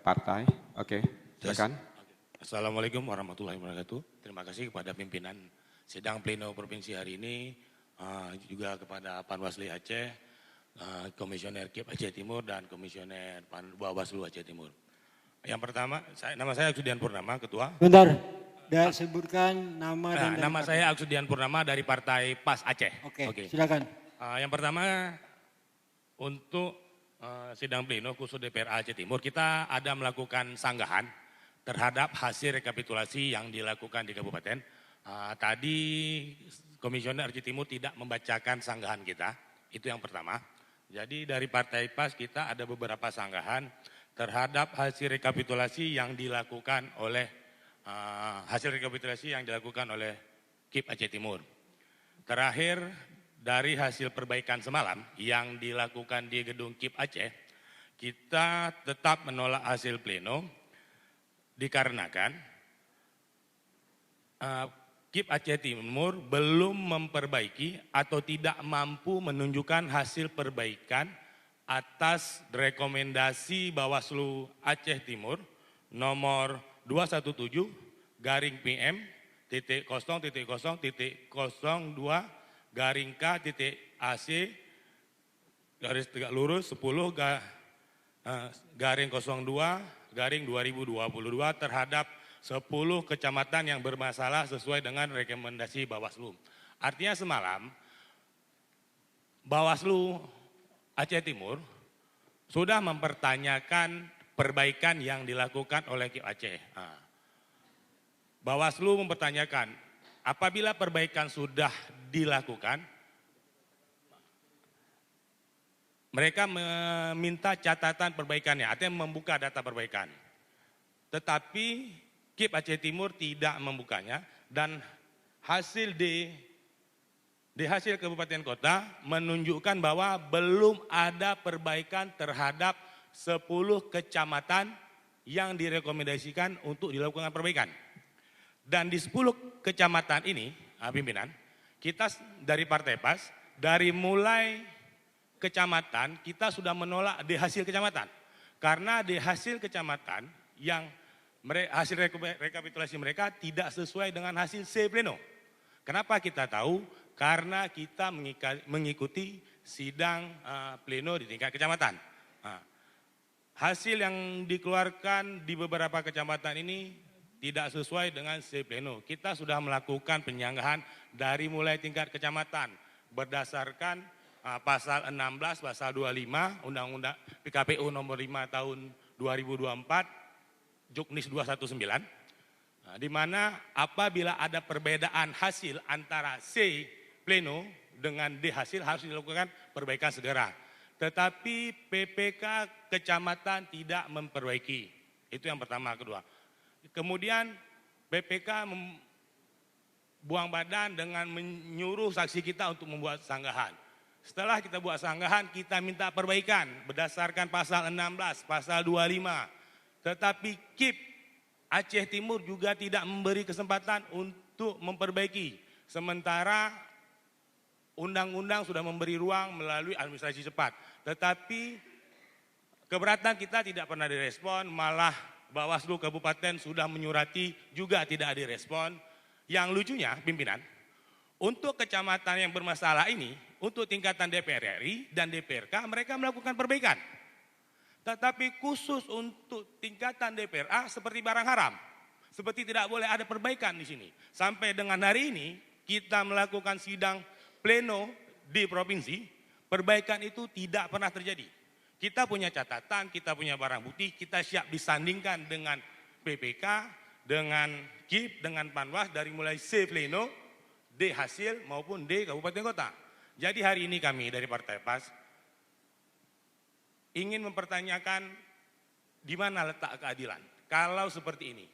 partai. Oke, silakan. Assalamualaikum warahmatullahi wabarakatuh. Terima kasih kepada pimpinan sidang pleno provinsi hari ini, juga kepada Panwasli Aceh, Komisioner KIP Aceh Timur dan Komisioner Bawaslu Aceh Timur. Yang pertama, nama saya Aksudian Purnama, Ketua. Bentar, sebutkan nama dan nama partai. saya Aksudian Purnama dari Partai PAS Aceh. Oke. Silakan. Yang pertama, untuk sidang pleno khusus DPR Aceh Timur, kita ada melakukan sanggahan terhadap hasil rekapitulasi yang dilakukan di kabupaten. Tadi Komisioner Aceh Timur tidak membacakan sanggahan kita, itu yang pertama. Jadi dari Partai PAS kita ada beberapa sanggahan terhadap hasil rekapitulasi yang dilakukan oleh KIP Aceh Timur. Terakhir, dari hasil perbaikan semalam yang dilakukan di gedung KIP Aceh, kita tetap menolak hasil pleno dikarenakan KIP Aceh Timur belum memperbaiki atau tidak mampu menunjukkan hasil perbaikan atas rekomendasi Bawaslu Aceh Timur nomor 217-0.0-10-10-2-AC-02-02-2022 terhadap 10 kecamatan yang bermasalah sesuai dengan rekomendasi Bawaslu. Artinya semalam Bawaslu Aceh Timur sudah mempertanyakan perbaikan yang dilakukan oleh KIP Aceh. Bawaslu mempertanyakan, apabila perbaikan sudah dilakukan, mereka meminta catatan perbaikannya, artinya membuka data perbaikan. Tetapi KIP Aceh Timur tidak membukanya dan hasil di hasil kabupaten kota menunjukkan bahwa belum ada perbaikan terhadap 10 kecamatan yang direkomendasikan untuk dilakukan perbaikan. Dan di 10 kecamatan ini, pimpinan, kita dari Partai PAS, dari mulai kecamatan kita sudah menolak di hasil kecamatan. Karena di hasil kecamatan yang hasil rekapitulasi mereka tidak sesuai dengan hasil C pleno. Kenapa kita tahu? Karena kita mengikuti sidang pleno di tingkat kecamatan. Hasil yang dikeluarkan di beberapa kecamatan ini tidak sesuai dengan C pleno. Kita sudah melakukan penyanggahan dari mulai tingkat kecamatan berdasarkan pasal 16, pasal 25 Undang-Undang PKPU nomor 5 tahun 2024 Juknis 219, di mana apabila ada perbedaan hasil antara C pleno dengan D hasil harus dilakukan perbaikan segera. Tetapi PPK kecamatan tidak memperbaiki. Itu yang pertama. Kedua, kemudian PPK buang badan dengan menyuruh saksi kita untuk membuat sanggahan. Setelah kita buat sanggahan, kita minta perbaikan berdasarkan pasal 16, pasal 25. Tetapi KIP Aceh Timur juga tidak memberi kesempatan untuk memperbaiki. Sementara undang-undang sudah memberi ruang melalui administrasi cepat. Tetapi keberatan kita tidak pernah direspon, malah Bawaslu Kabupaten sudah menyurati juga tidak direspon. Yang lucunya pimpinan, untuk kecamatan yang bermasalah ini, untuk tingkatan DPR RI dan DPRK mereka melakukan perbaikan. Tetapi khusus untuk tingkatan DPRA seperti barang haram. Seperti tidak boleh ada perbaikan di sini. Sampai dengan hari ini kita melakukan sidang pleno di provinsi, perbaikan itu tidak pernah terjadi. Kita punya catatan, kita punya barang bukti, kita siap disandingkan dengan PPK, dengan KIP, dengan Panwas dari mulai C pleno, D hasil maupun D kabupaten kota. Jadi hari ini kami dari Partai PAS ingin mempertanyakan di mana letak keadilan. Kalau seperti ini,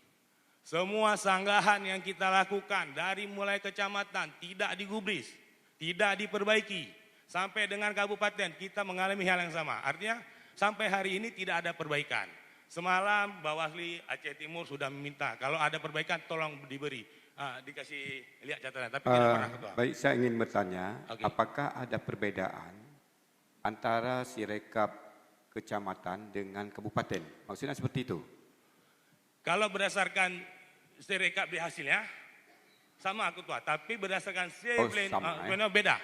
semua sanggahan yang kita lakukan dari mulai kecamatan tidak digubris, tidak diperbaiki, sampai dengan kabupaten kita mengalami hal yang sama. Artinya sampai hari ini tidak ada perbaikan. Semalam Bawaslu Aceh Timur sudah meminta kalau ada perbaikan tolong diberi, dikasih lihat catatan. Tapi tidak pernah, Ketua. Baik, saya ingin bertanya, apakah ada perbedaan antara sirekap kecamatan dengan kabupaten. Maksudnya seperti itu. Kalau berdasarkan Sirekap di hasilnya, sama Ketua. Tapi berdasarkan Oh, sama, pleno beda.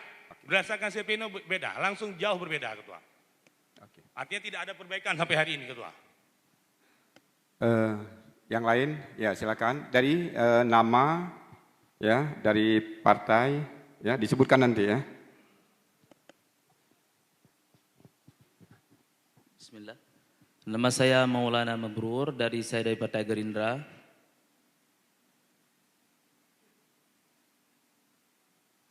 Berdasarkan pleno beda, langsung jauh berbeda Ketua. Oke. Artinya tidak ada perbaikan sampai hari ini Ketua. Yang lain, ya silakan. Dari nama, ya, dari partai, ya, disebutkan nanti ya. Bismillah. Nama saya Maulana Mabrur, saya dari Partai Gerindra.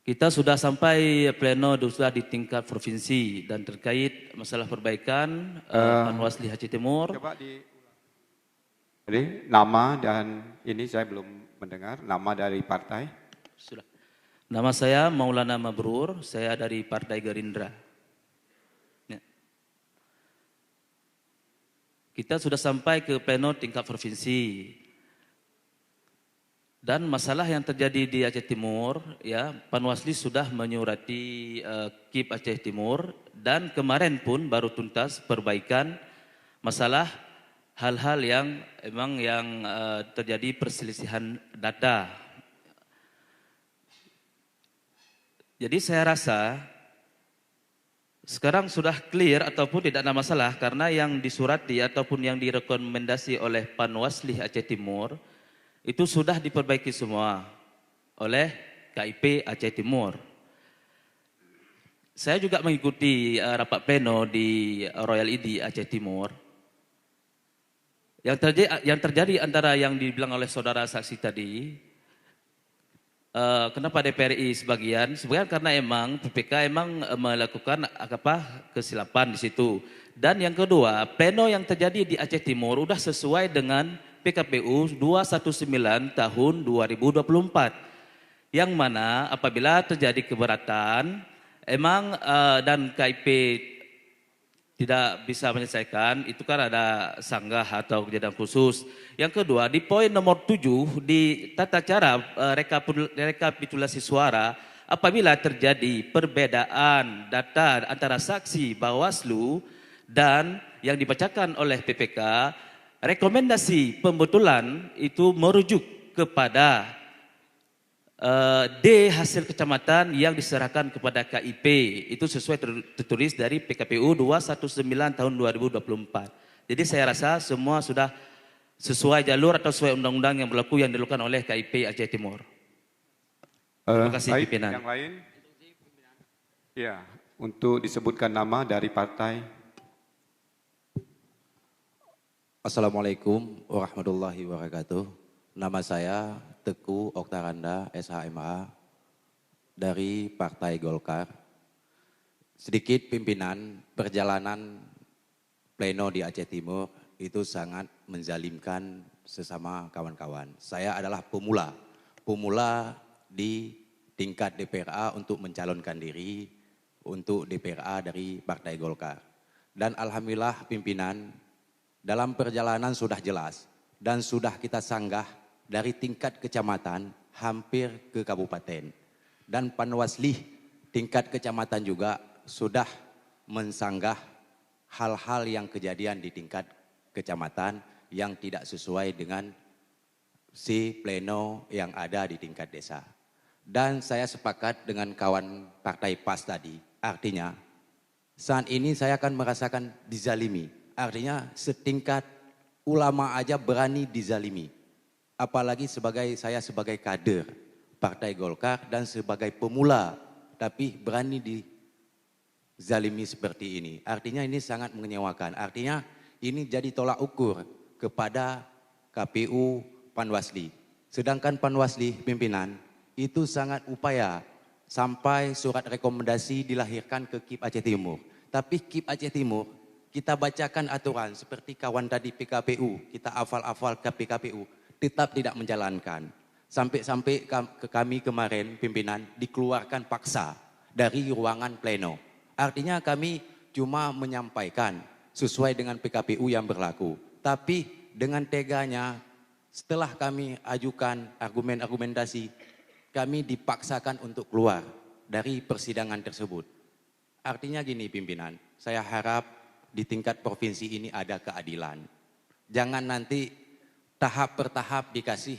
Kita sudah sampai pleno sudah di tingkat provinsi dan terkait masalah perbaikan Panwasli Aceh Timur. Coba jadi nama dan ini saya belum mendengar nama dari partai. Sudah. Nama saya Maulana Mabrur, saya dari Partai Gerindra. Ya. Kita sudah sampai ke pleno tingkat provinsi. Dan masalah yang terjadi di Aceh Timur, ya, Panwasli sudah menyurati KIP Aceh Timur dan kemarin pun baru tuntas perbaikan masalah hal-hal yang terjadi perselisihan data. Jadi saya rasa sekarang sudah clear ataupun tidak ada masalah karena yang disurati ataupun yang direkomendasi oleh Panwasli Aceh Timur itu sudah diperbaiki semua oleh KIP Aceh Timur. Saya juga mengikuti rapat pleno di Royal ID Aceh Timur. Yang terjadi antara yang dibilang oleh saudara saksi tadi, kenapa DPRI sebagian karena emang PPK melakukan kesilapan di situ. Dan yang kedua, pleno yang terjadi di Aceh Timur sudah sesuai dengan PKPU 219 tahun 2024. Yang mana apabila terjadi keberatan, dan KIP tidak bisa menyelesaikan, itu kan ada sanggah atau kejadian khusus. Yang kedua, di poin nomor 7 di tata cara rekapitulasi suara, apabila terjadi perbedaan data antara saksi Bawaslu dan yang dibacakan oleh PPK, rekomendasi pembetulan itu merujuk kepada D hasil kecamatan yang diserahkan kepada KIP. Itu sesuai tertulis dari PKPU 219 tahun 2024. Jadi saya rasa semua sudah sesuai jalur atau sesuai undang-undang yang berlaku yang dilakukan oleh KIP Aceh Timur. Terima kasih pimpinan. Yang lain? Ya, untuk disebutkan nama dari partai. Assalamualaikum warahmatullahi wabarakatuh. Nama saya Teguh Oktaranda, SHMA, dari Partai Golkar. Sedikit pimpinan, perjalanan pleno di Aceh Timur itu sangat menzalimkan sesama kawan-kawan. Saya adalah pemula di tingkat DPRA untuk mencalonkan diri untuk DPRA dari Partai Golkar. Dan alhamdulillah pimpinan, dalam perjalanan sudah jelas dan sudah kita sanggah dari tingkat kecamatan hampir ke kabupaten. Dan Panwasli tingkat kecamatan juga sudah mensanggah hal-hal yang kejadian di tingkat kecamatan yang tidak sesuai dengan pleno yang ada di tingkat desa. Dan saya sepakat dengan kawan partai PAS tadi, artinya saat ini saya akan merasakan dizalimi. Artinya setingkat ulama aja berani dizalimi. Apalagi saya sebagai kader Partai Golkar dan sebagai pemula, tapi berani dizalimi seperti ini. Artinya ini sangat mengecewakan. Artinya ini jadi tolak ukur kepada KPU Panwasli. Sedangkan Panwasli pimpinan itu sangat upaya sampai surat rekomendasi dilahirkan ke KIP Aceh Timur. Tapi KIP Aceh Timur kita bacakan aturan seperti kawan tadi PKPU, kita hafal-hafal ke PKPU, tetap tidak menjalankan. Sampai-sampai ke kami kemarin pimpinan dikeluarkan paksa dari ruangan pleno. Artinya kami cuma menyampaikan sesuai dengan PKPU yang berlaku. Tapi dengan teganya setelah kami ajukan argumentasi, kami dipaksakan untuk keluar dari persidangan tersebut. Artinya gini pimpinan, saya harap di tingkat provinsi ini ada keadilan. Jangan nanti tahap per tahap dikasih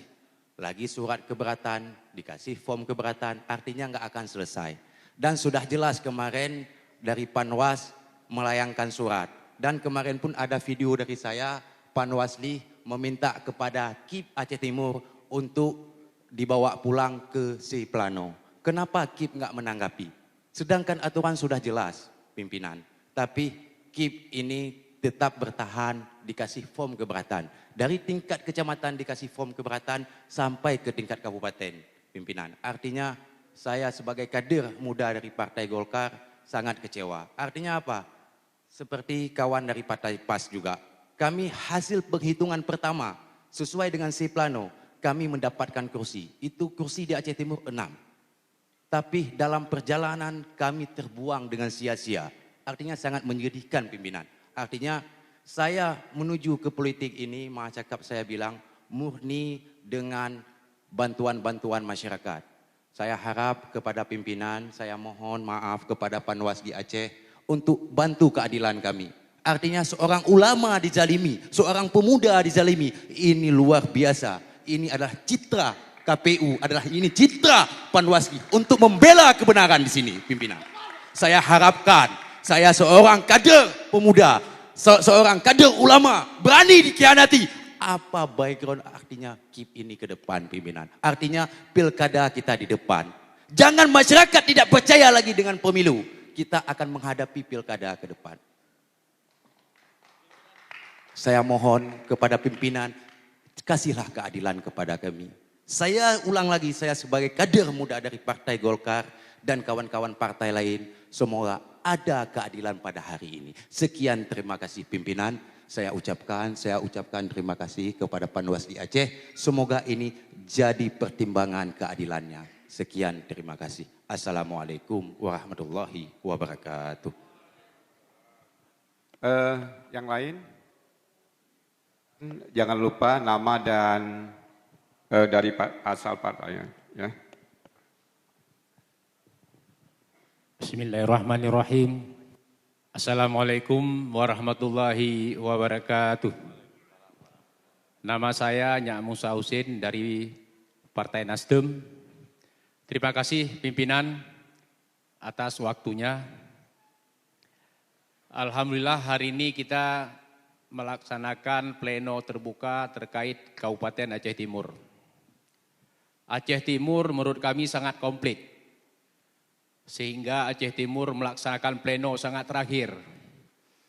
lagi surat keberatan, dikasih form keberatan, artinya nggak akan selesai. Dan sudah jelas kemarin dari Panwas melayangkan surat. Dan kemarin pun ada video dari saya, Panwasli meminta kepada KIP Aceh Timur untuk dibawa pulang ke Siplano. Kenapa KIP nggak menanggapi? Sedangkan aturan sudah jelas, pimpinan. Tapi KIP ini tetap bertahan dikasih form keberatan. Dari tingkat kecamatan dikasih form keberatan sampai ke tingkat kabupaten, pimpinan. Artinya saya sebagai kader muda dari Partai Golkar sangat kecewa. Artinya apa? Seperti kawan dari Partai PAS juga. Kami hasil penghitungan pertama sesuai dengan Siplano, kami mendapatkan kursi. Itu kursi di Aceh Timur 6. Tapi dalam perjalanan kami terbuang dengan sia-sia. Artinya sangat menyedihkan, pimpinan. Artinya saya menuju ke politik ini, cakap saya bilang murni dengan bantuan-bantuan masyarakat. Saya harap kepada pimpinan, saya mohon maaf kepada Panwas di Aceh untuk bantu keadilan kami. Artinya seorang ulama dizalimi, seorang pemuda dizalimi. Ini luar biasa. Ini adalah citra KPU, ini citra Panwasli untuk membela kebenaran di sini, pimpinan. Saya harapkan, saya seorang kader pemuda, seorang kader ulama, berani dikhianati. Apa background artinya KIP ini ke depan, pimpinan? Artinya pilkada kita di depan. Jangan masyarakat tidak percaya lagi dengan pemilu. Kita akan menghadapi pilkada ke depan. Saya mohon kepada pimpinan, kasihlah keadilan kepada kami. Saya ulang lagi, saya sebagai kader muda dari Partai Golkar dan kawan-kawan partai lain, semoga ada keadilan pada hari ini. Sekian, terima kasih pimpinan. Saya ucapkan terima kasih kepada Panwasli Aceh. Semoga ini jadi pertimbangan keadilannya. Sekian, terima kasih. Assalamualaikum warahmatullahi wabarakatuh. Yang lain? Jangan lupa nama dan dari asal partainya. Ya. Bismillahirrahmanirrahim. Assalamualaikum warahmatullahi wabarakatuh. Nama saya Nyak Musa Husin dari Partai Nasdem. Terima kasih pimpinan atas waktunya. Alhamdulillah hari ini kita melaksanakan pleno terbuka terkait Kabupaten Aceh Timur. Aceh Timur menurut kami sangat komplit. Sehingga Aceh Timur melaksanakan pleno sangat terakhir.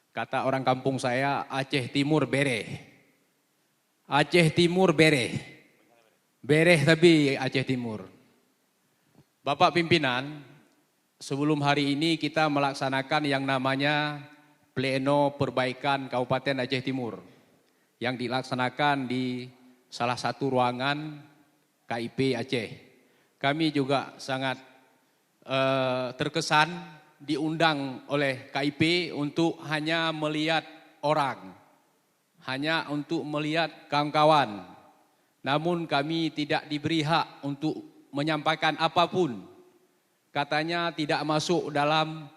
Kata orang kampung saya, Aceh Timur bereh. Aceh Timur bereh. Bereh tapi Aceh Timur. Bapak pimpinan, sebelum hari ini kita melaksanakan yang namanya pleno perbaikan Kabupaten Aceh Timur yang dilaksanakan di salah satu ruangan KIP Aceh. Kami juga sangat terkesan diundang oleh KIP untuk hanya melihat orang, hanya untuk melihat kawan-kawan. Namun kami tidak diberi hak untuk menyampaikan apapun. Katanya tidak masuk dalam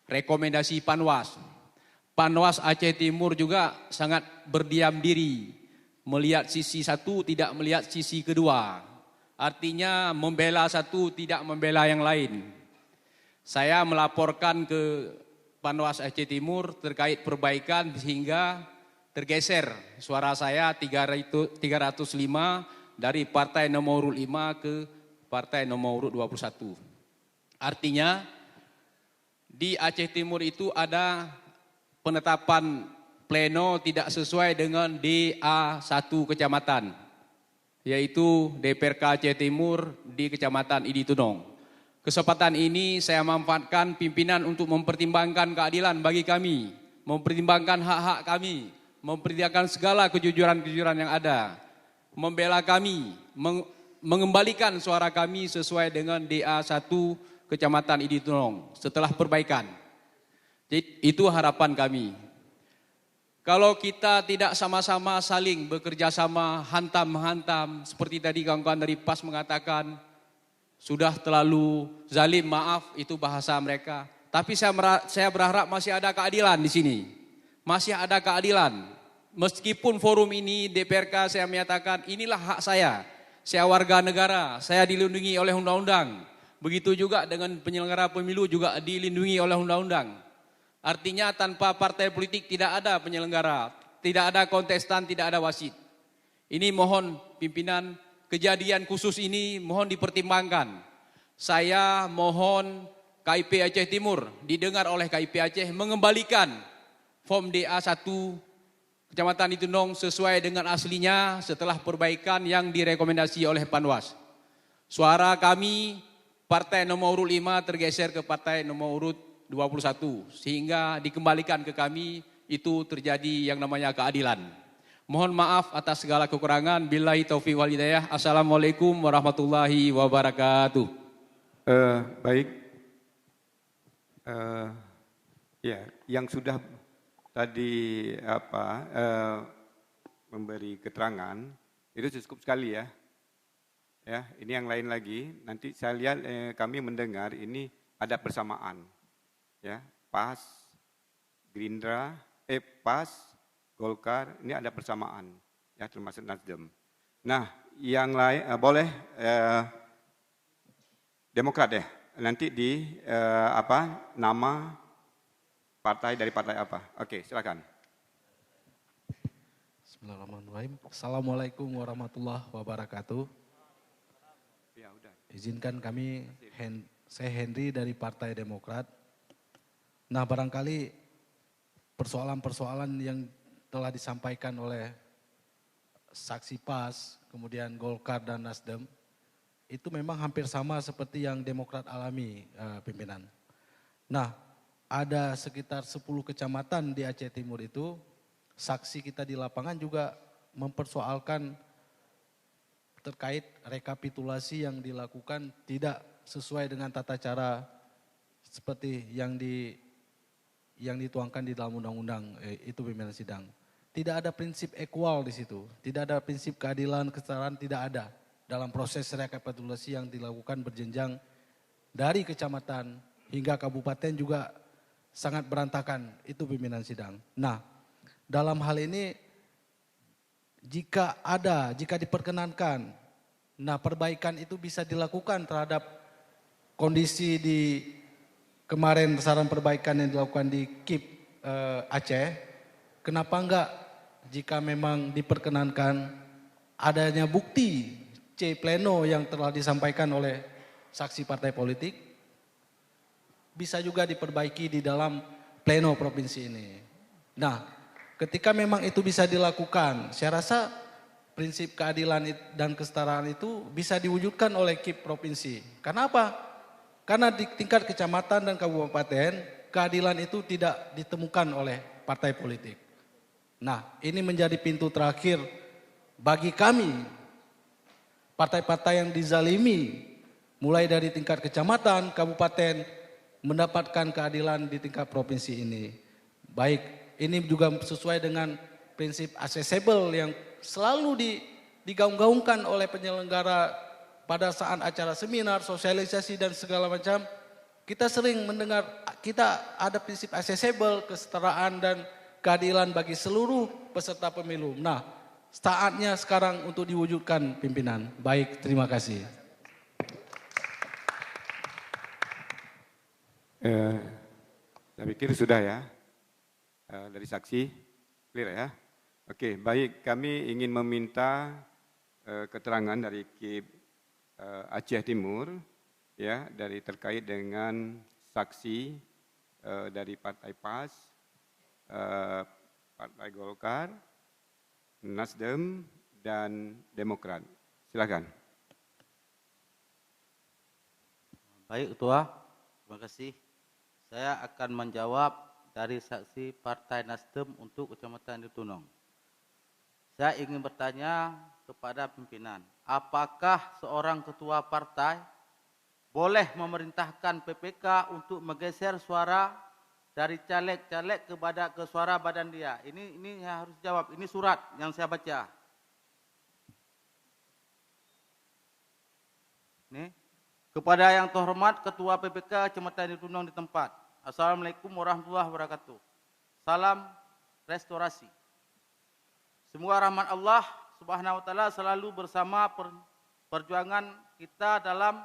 rekomendasi Panwas. Panwas Aceh Timur juga sangat berdiam diri, melihat sisi satu, tidak melihat sisi kedua. Artinya membela satu, tidak membela yang lain. Saya melaporkan ke Panwas Aceh Timur terkait perbaikan sehingga tergeser suara saya 305 dari partai nomor urut 5 ke partai nomor urut 21. Artinya di Aceh Timur itu ada penetapan pleno tidak sesuai dengan DA1 kecamatan, yaitu DPRK Aceh Timur di Kecamatan Idi Tunong. Kesempatan ini saya manfaatkan pimpinan untuk mempertimbangkan keadilan bagi kami, mempertimbangkan hak-hak kami, mempertimbangkan segala kejujuran-kejujuran yang ada, membela kami, mengembalikan suara kami sesuai dengan DA1 Kecamatan Idi Tunong setelah perbaikan. Jadi itu harapan kami. Kalau kita tidak sama-sama saling bekerja sama, hantam-hantam, seperti tadi kawan-kawan dari PAS mengatakan, sudah terlalu zalim, maaf, itu bahasa mereka. Tapi saya berharap masih ada keadilan di sini. masih ada keadilan. Meskipun forum ini DPRK saya menyatakan inilah hak saya. Saya warga negara, saya dilindungi oleh undang-undang. Begitu juga dengan penyelenggara pemilu juga dilindungi oleh undang-undang. Artinya tanpa partai politik tidak ada penyelenggara, tidak ada kontestan, tidak ada wasit. Ini mohon pimpinan, kejadian khusus ini mohon dipertimbangkan. Saya mohon KIP Aceh Timur didengar oleh KIP Aceh mengembalikan form DA1 Kecamatan Itunong sesuai dengan aslinya setelah perbaikan yang direkomendasi oleh Panwas. Suara kami partai nomor urut 5 tergeser ke partai nomor urut 21 sehingga dikembalikan ke kami itu terjadi yang namanya keadilan. Mohon maaf atas segala kekurangan. Billahi taufiq wal hidayah. Assalamualaikum warahmatullahi wabarakatuh. Baik. Ya, yang sudah tadi memberi keterangan itu cukup sekali ya. Ya, ini yang lain lagi. Nanti saya lihat kami mendengar ini ada persamaan. Ya, PAS, Gerindra, PAS, Golkar, ini ada persamaan. Ya, termasuk Nasdem. Nah, yang lain boleh Demokrat ya. Nanti di nama partai dari partai apa? Oke, silakan. Bismillahirrahmanirrahim. Assalamualaikum warahmatullahi wabarakatuh. Ya, udah. Izinkan kami, saya Henry dari Partai Demokrat. Nah, barangkali persoalan-persoalan yang telah disampaikan oleh saksi PAS, kemudian Golkar dan Nasdem, itu memang hampir sama seperti yang Demokrat alami, pimpinan. Nah, ada sekitar 10 kecamatan di Aceh Timur itu, saksi kita di lapangan juga mempersoalkan terkait rekapitulasi yang dilakukan tidak sesuai dengan tata cara seperti yang dituangkan di dalam undang-undang itu pimpinan sidang. Tidak ada prinsip equal di situ, tidak ada prinsip keadilan, kesetaraan, tidak ada. Dalam proses rekapitulasi yang dilakukan berjenjang dari kecamatan hingga kabupaten juga sangat berantakan, itu pimpinan sidang. Nah, dalam hal ini jika diperkenankan, nah perbaikan itu bisa dilakukan terhadap kondisi di kemarin saran perbaikan yang dilakukan di KIP Aceh, kenapa enggak jika memang diperkenankan adanya bukti C pleno yang telah disampaikan oleh saksi partai politik bisa juga diperbaiki di dalam pleno provinsi ini. Nah, ketika memang itu bisa dilakukan, saya rasa prinsip keadilan dan kesetaraan itu bisa diwujudkan oleh KIP provinsi. Karena apa? Karena di tingkat kecamatan dan kabupaten, keadilan itu tidak ditemukan oleh partai politik. Nah, ini menjadi pintu terakhir bagi kami, partai-partai yang dizalimi, mulai dari tingkat kecamatan, kabupaten, mendapatkan keadilan di tingkat provinsi ini. Baik, ini juga sesuai dengan prinsip accessible yang selalu digaung-gaungkan oleh penyelenggara pada saat acara seminar, sosialisasi dan segala macam. Kita sering mendengar, kita ada prinsip accessible, kesetaraan dan keadilan bagi seluruh peserta pemilu. Nah, saatnya sekarang untuk diwujudkan pimpinan. Baik, terima kasih. Saya pikir sudah ya, dari saksi, clear ya. Oke, baik, kami ingin meminta keterangan dari KIP Aceh Timur, ya, dari terkait dengan saksi dari Partai PAS, Partai Golkar, Nasdem, dan Demokrat. Silakan. Baik, Ketua. Terima kasih. Saya akan menjawab dari saksi Partai Nasdem untuk Kecamatan Itunong. Saya ingin bertanya kepada pimpinan, apakah seorang ketua partai boleh memerintahkan PPK untuk menggeser suara dari caleg-caleg ke suara badan dia? Ini harus jawab. Ini surat yang saya baca. Nih, kepada yang terhormat Ketua PPK Kecamatan Itunong di tempat. Assalamualaikum warahmatullahi wabarakatuh. Salam restorasi. Semoga rahmat Allah Subhanahu wa taala selalu bersama perjuangan kita dalam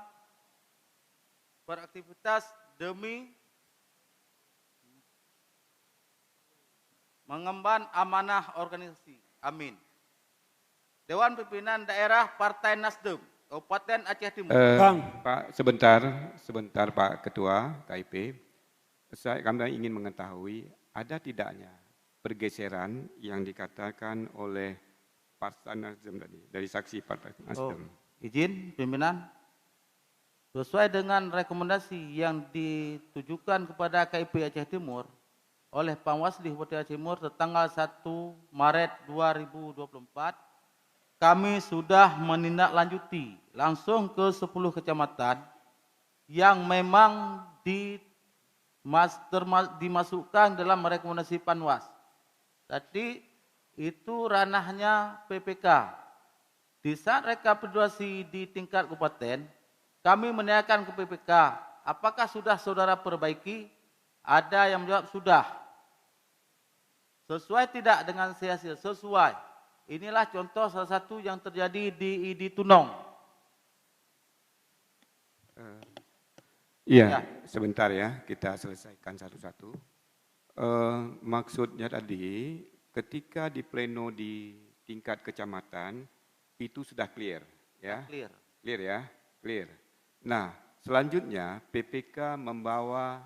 beraktivitas demi mengemban amanah organisasi. Amin. Dewan Pimpinan Daerah Partai Nasdem, Kabupaten Aceh Timur. Pak, sebentar Pak Ketua KIP. Kami ingin mengetahui ada tidaknya pergeseran yang dikatakan oleh Partai Nasdem tadi, dari saksi Partai Nasdem. Izin pimpinan, sesuai dengan rekomendasi yang ditujukan kepada KIP Aceh Timur oleh Panwasli Bupati Aceh Timur tertanggal 1 Maret 2024, kami sudah menindaklanjuti langsung ke 10 kecamatan yang memang dimasukkan dalam rekomendasi Panwas. Tadi itu ranahnya PPK. Di saat rekapitulasi di tingkat kabupaten, kami menanyakan ke PPK, apakah sudah saudara perbaiki? Ada yang menjawab sudah. Sesuai tidak dengan hasil? Sesuai. Inilah contoh salah satu yang terjadi di ID Tunong. Iya, sebentar ya, kita selesaikan satu-satu. Maksudnya tadi, ketika di pleno di tingkat kecamatan, itu sudah clear, ya? Clear ya, clear. Nah, selanjutnya PPK membawa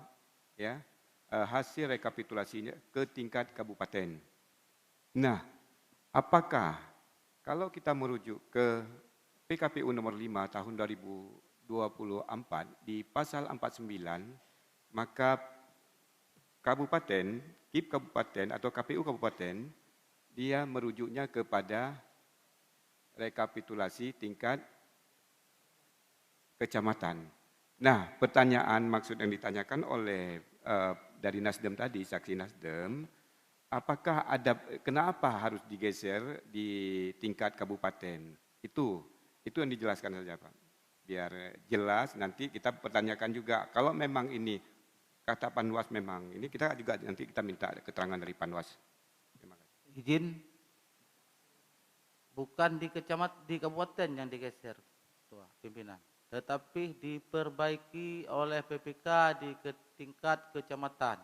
ya hasil rekapitulasinya ke tingkat kabupaten. Nah, apakah kalau kita merujuk ke PKPU nomor 5 tahun 2024 di pasal 49, maka kabupaten, KIP kabupaten atau KPU kabupaten, dia merujuknya kepada rekapitulasi tingkat kecamatan. Nah, pertanyaan maksud yang ditanyakan oleh dari Nasdem tadi, saksi Nasdem, apakah ada, kenapa harus digeser di tingkat kabupaten? Itu yang dijelaskan saja Pak. Biar jelas, nanti kita pertanyakan juga, kalau memang ini kata Panwas memang, ini kita juga nanti kita minta keterangan dari Panwas. Terima kasih. Izin, bukan di kabupaten yang digeser, Ketua Pimpinan, tetapi diperbaiki oleh PPK di tingkat kecamatan.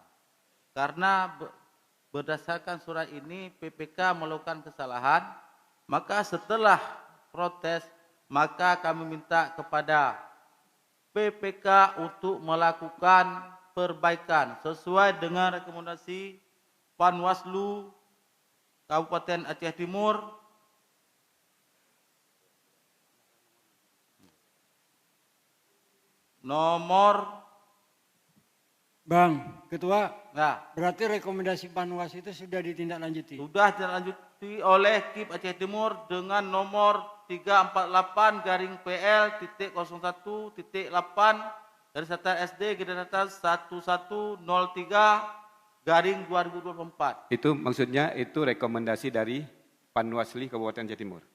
Karena berdasarkan surat ini PPK melakukan kesalahan, maka setelah protes, maka kami minta kepada PPK untuk melakukan perbaikan sesuai dengan rekomendasi Panwaslu Kabupaten Aceh Timur nomor. Bang, Ketua, Nah, berarti rekomendasi Panwas itu sudah ditindaklanjuti? sudah ditindaklanjuti oleh KIP Aceh Timur dengan nomor 348-PL.01.8 dari Satan SD Gedata 1103/2024. Itu maksudnya itu rekomendasi dari Panwasli Kabupaten Aceh Timur.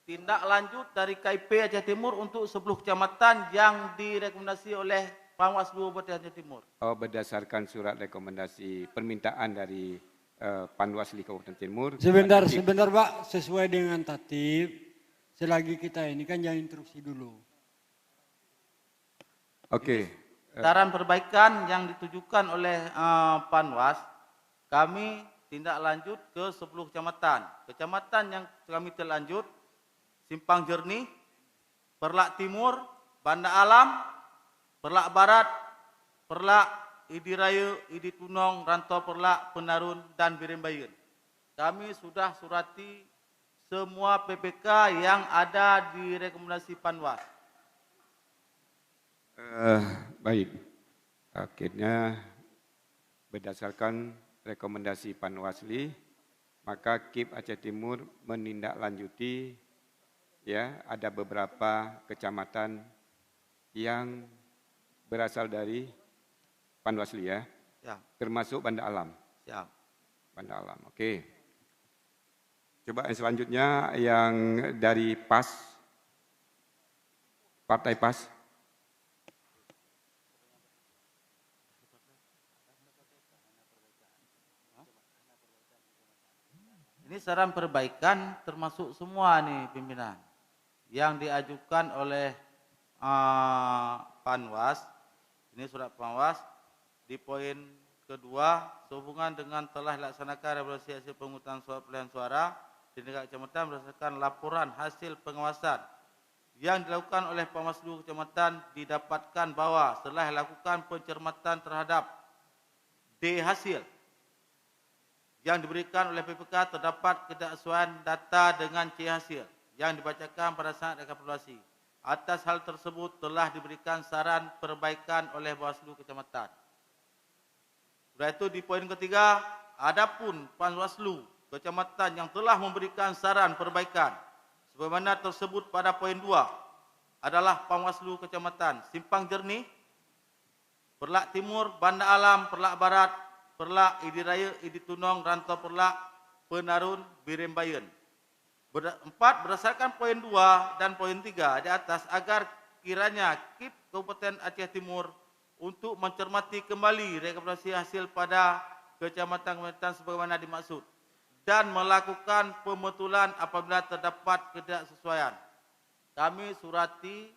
Tindak lanjut dari KIP Aceh Timur untuk 10 kecamatan yang direkomendasi oleh Panwaslu Kabupaten Aceh Timur. Oh, berdasarkan surat rekomendasi permintaan dari Panwasli Kabupaten Timur. Sebentar Pak, sesuai dengan tatib, selagi kita ini kan jangan instruksi dulu. Oke. Saran perbaikan yang ditujukan oleh Panwas, kami tindak lanjut ke 10 kecamatan. Kecamatan yang kami terlanjut, Simpang Jernih, Perlak Timur, Banda Alam, Perlak Barat, Perlak, Idi Raya, Idi Tunong, Rantau Perlak, Penarun, dan Birembayun. Kami sudah surati semua PPK yang ada di rekomendasi Panwas. Baik, akhirnya berdasarkan rekomendasi Panwasli, maka KIP Aceh Timur menindaklanjuti ya ada beberapa kecamatan yang berasal dari Panwasli ya, termasuk Banda Alam. Siap. Banda Alam, oke. Coba yang selanjutnya yang dari PAS, Partai PAS. Ini saran perbaikan termasuk semua nih pimpinan yang diajukan oleh Panwas. Ini surat Panwas di poin kedua, sehubungan dengan telah dilaksanakan revolusi hasil penghutang suara pilihan suara di tingkat kecamatan berdasarkan laporan hasil pengawasan yang dilakukan oleh Panwaslu Kecamatan, didapatkan bahwa setelah dilakukan pencermatan terhadap D hasil yang diberikan oleh PPK, terdapat ketidaksesuaian data dengan C hasil yang dibacakan pada saat rekapitulasi. Atas hal tersebut telah diberikan saran perbaikan oleh Bawaslu Kecamatan. Sudah itu di poin ketiga, adapun Panwaslu Kecamatan yang telah memberikan saran perbaikan sebagaimana tersebut pada poin 2 adalah Panwaslu Kecamatan Simpang Jernih, Perlak Timur, Banda Alam, Perlak Barat, Perlak, Idi Raya, Idi Tunong, Rantau Perlak, Penarun, Birembayan. 4. Berdasarkan poin 2 dan poin 3 di atas, agar kiranya KIP Kabupaten Aceh Timur untuk mencermati kembali rekapitulasi hasil pada kecamatan-kecamatan sebagaimana dimaksud dan melakukan pembetulan apabila terdapat ketidaksesuaian. Kami surati